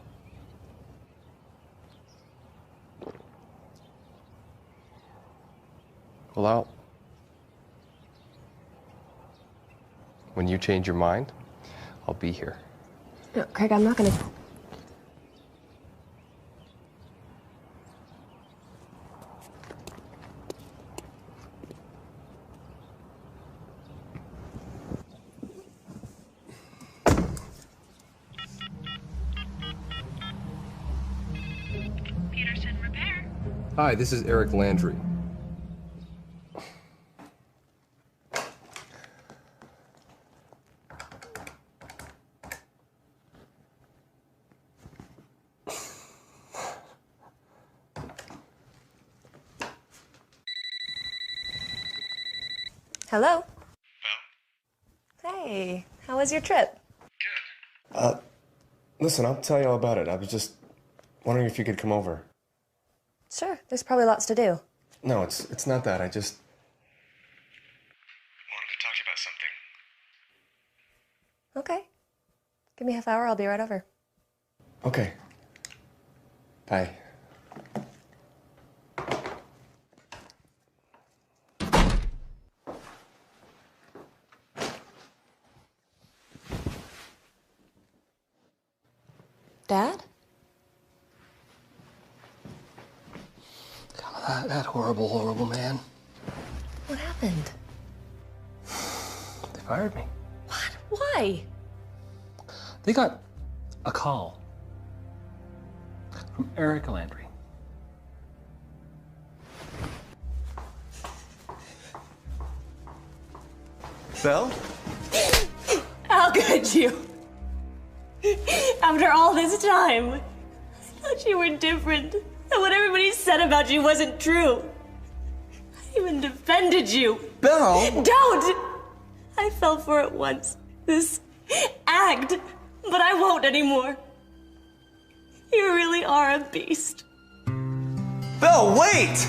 Well, when you change your mind, I'll be here. No, Craig, I'm not gonna... Peterson Repair. Hi, this is Eric Landry. Hello? Hey, how was your trip? Listen, I'll tell you all about it. I was just wondering if you could come over. Sure, there's probably lots to do. No, it's not that. I just wanted to talk to you about something. Okay. Give me a half hour, I'll be right over. Okay. Bye. Dad? That horrible, horrible man. What happened? They fired me. Why? They got a call from Eric Landry. Belle? How could you? After all this time, I thought you were different. And what everybody said about you wasn't true. I even defended you. Belle! Don't! I fell for it once. This act. But I won't anymore. You really are a beast. Belle, wait!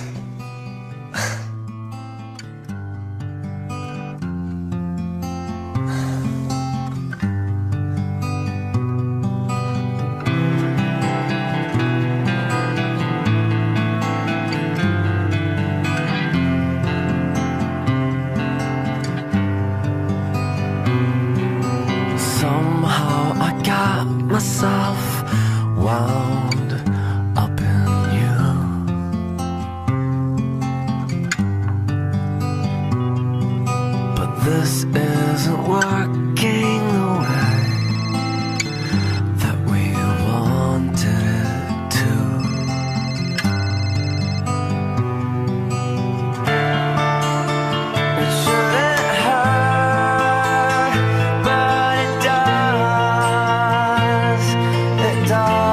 Somehow I got myself wound up in you. But this isn't working the way that we wanted it to. It shouldn't hurt, but it does. It does.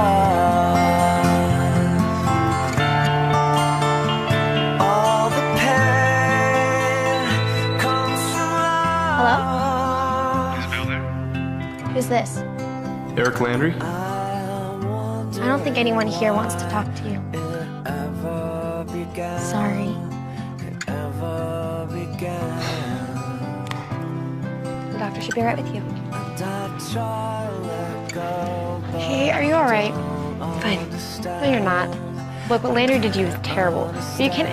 All the pain comes from Hello? Who's this? Eric Landry? I don't think anyone here wants to talk to you. Sorry. The doctor should be right with you. Hey, are you alright? Fine. No, you're not. Look, what Landry did to you was terrible. You can't.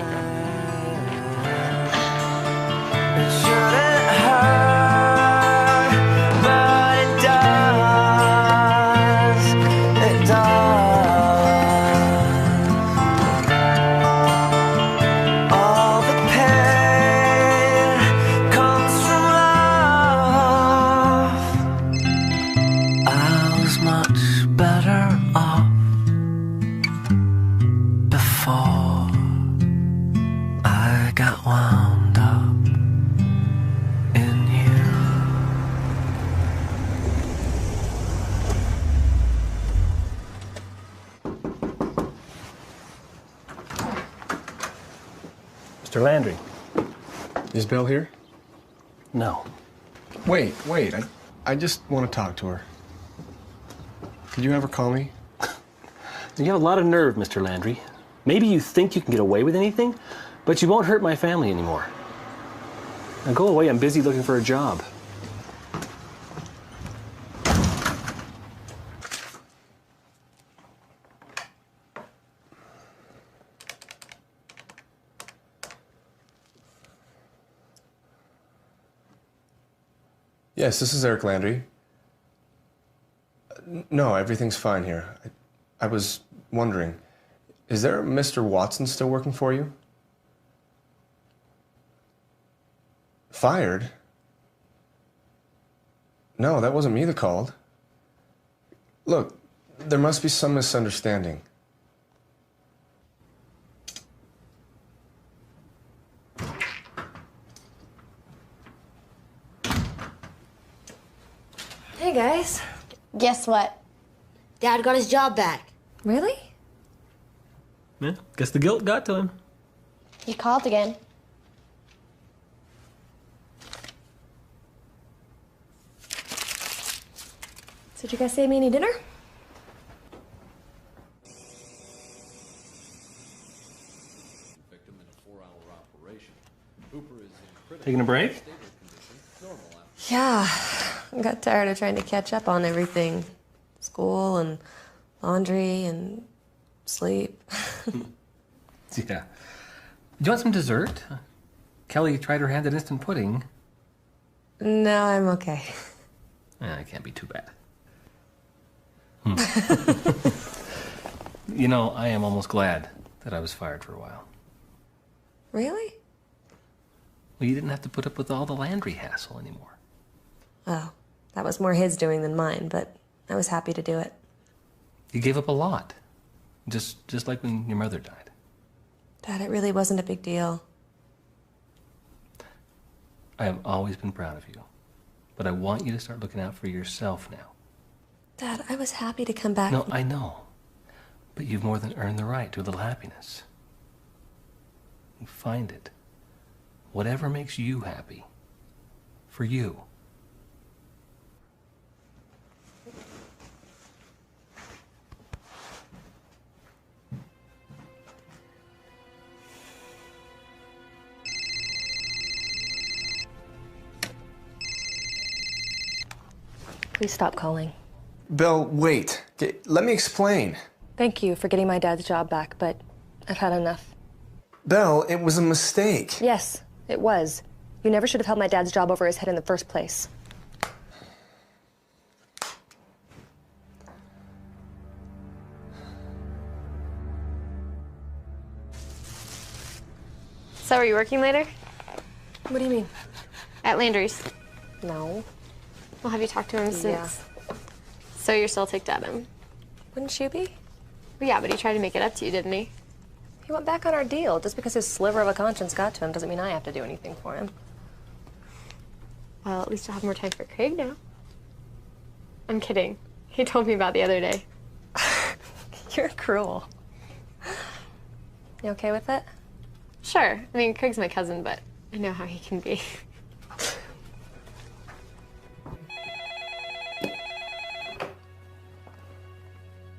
It shouldn't hurt, but it does. It does. All the pain comes from love. I was much better off before I got wound up in you. Mr. Landry. Is Belle here? No. Wait. I just want to talk to her. Could you have her call me? You have a lot of nerve, Mr. Landry. Maybe you think you can get away with anything, but you won't hurt my family anymore. Now go away, I'm busy looking for a job. Yes, this is Eric Landry. No, everything's fine here. I was wondering, is there a Mr. Watson still working for you? Fired? No, that wasn't me that called. Look, there must be some misunderstanding. Hey, guys. Guess what? Dad got his job back. Really? Yeah, guess the guilt got to him. He called again. So did you guys save me any dinner? Taking a break? Yeah. I got tired of trying to catch up on everything. School and laundry and sleep. Yeah. Do you want some dessert? Kelly tried her hand at instant pudding. No, I'm okay. It can't be too bad. You know, I am almost glad that I was fired for a while. Really? Well, you didn't have to put up with all the Landry hassle anymore. Oh, that was more his doing than mine, but I was happy to do it. You gave up a lot. Just like when your mother died. Dad, it really wasn't a big deal. I have always been proud of you. But I want you to start looking out for yourself now. Dad, I was happy to come back. No, I know. But you've more than earned the right to a little happiness. You find it. Whatever makes you happy. For you. Please stop calling. Belle, wait. Okay, let me explain. Thank you for getting my dad's job back, but I've had enough. Belle, it was a mistake. Yes, it was. You never should have held my dad's job over his head in the first place. So, are you working later? What do you mean? At Landry's. No. Well, have you talked to him since? Yeah. So you're still ticked at him? Wouldn't you be? Well, yeah, but he tried to make it up to you, didn't he? He went back on our deal. Just because his sliver of a conscience got to him doesn't mean I have to do anything for him. Well, at least you'll have more time for Craig now. I'm kidding. He told me about the other day. You're cruel. You okay with it? Sure. I mean, Craig's my cousin, but I know how he can be.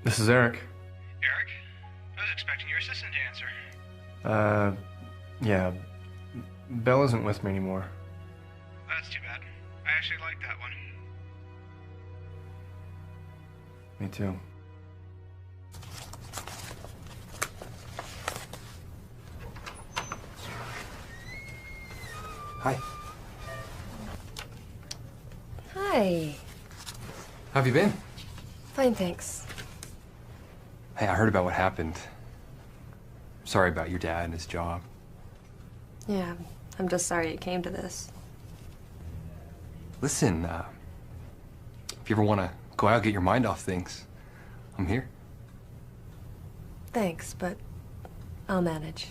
This is Eric. Eric? I was expecting your assistant to answer. Yeah. Belle isn't with me anymore. That's too bad. I actually like that one. Me too. Hi. Hi. How have you been? Fine, thanks. Hey, I heard about what happened. Sorry about your dad and his job. Yeah, I'm just sorry it came to this. Listen, if you ever want to go out, get your mind off things, I'm here. Thanks, but I'll manage.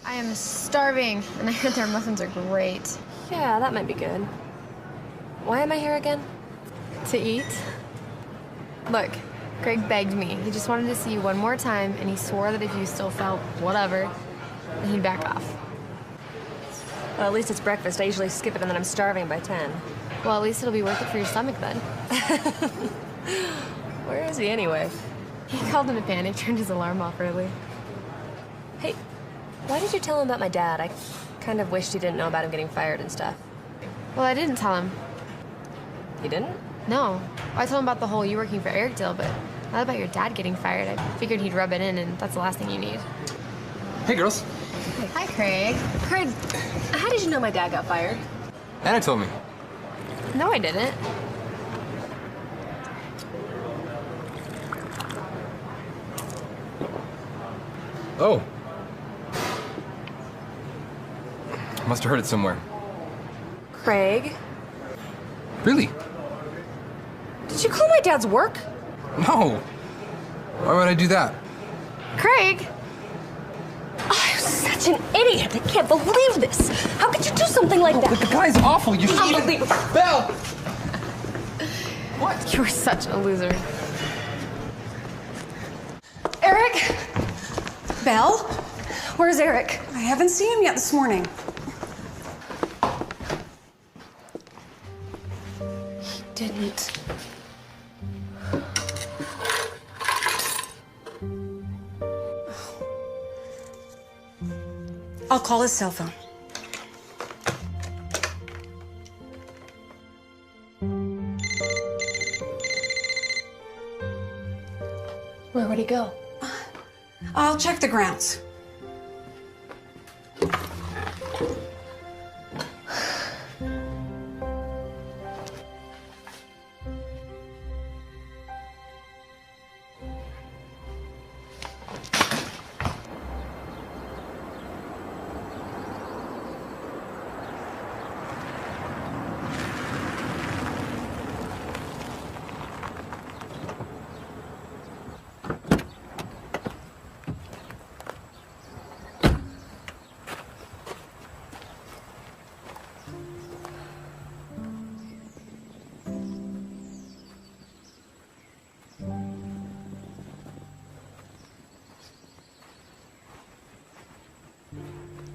I am starving, and I heard their muffins are great. Yeah, that might be good. Why am I here again? To eat? Look, Craig begged me. He just wanted to see you one more time, and he swore that if you still felt whatever, then he'd back off. Well, at least it's breakfast. I usually skip it and then I'm starving by 10. Well, at least it'll be worth it for your stomach then. Where is he anyway? He called in a panic, turned his alarm off early. Hey, why did you tell him about my dad? I kind of wished you didn't know about him getting fired and stuff. Well, I didn't tell him. You didn't? No. I told him about the whole you working for Eric deal, but not about your dad getting fired. I figured he'd rub it in, and that's the last thing you need. Hey, girls. Hi, Craig. Craig, how did you know my dad got fired? Anna told me. No, I didn't. Oh. Must have heard it somewhere. Craig? Really? Did you call my dad's work? No. Why would I do that? Craig! I'm such an idiot. I can't believe this. How could you do something like that? The guy's awful. You should Unbelievable. Belle! What? You're such a loser. Eric? Belle? Where's Eric? I haven't seen him yet this morning. He didn't. I'll call his cell phone. Where would he go? I'll check the grounds.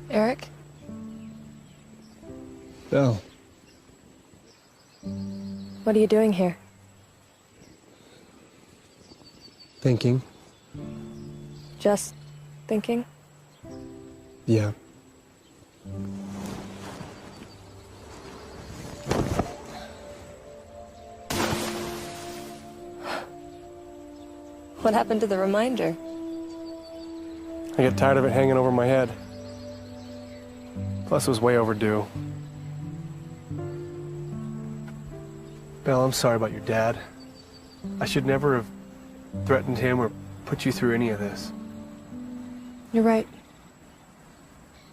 Eric? Belle. What are you doing here? Thinking. Just thinking? Yeah. What happened to the reminder? I get tired of it hanging over my head. Plus, it was way overdue. Belle, I'm sorry about your dad. I should never have threatened him or put you through any of this. You're right.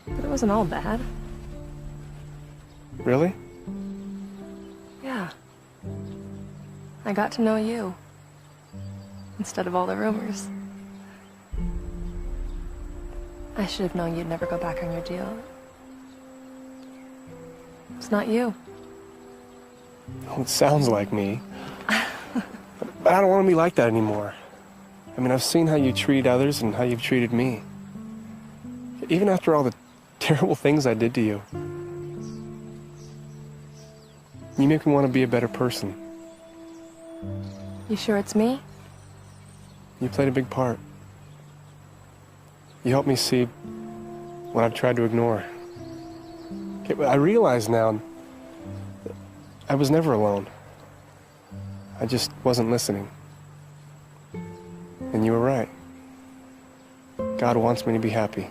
But it wasn't all bad. Really? Yeah. I got to know you. Instead of all the rumors. I should have known you'd never go back on your deal. It's not you. Well, it sounds like me. But I don't want to be like that anymore. I mean, I've seen how you treat others and how you've treated me. Even after all the terrible things I did to you. You make me want to be a better person. You sure it's me? You played a big part. You helped me see what I've tried to ignore. Okay, but I realize now that I was never alone. I just wasn't listening. And you were right. God wants me to be happy.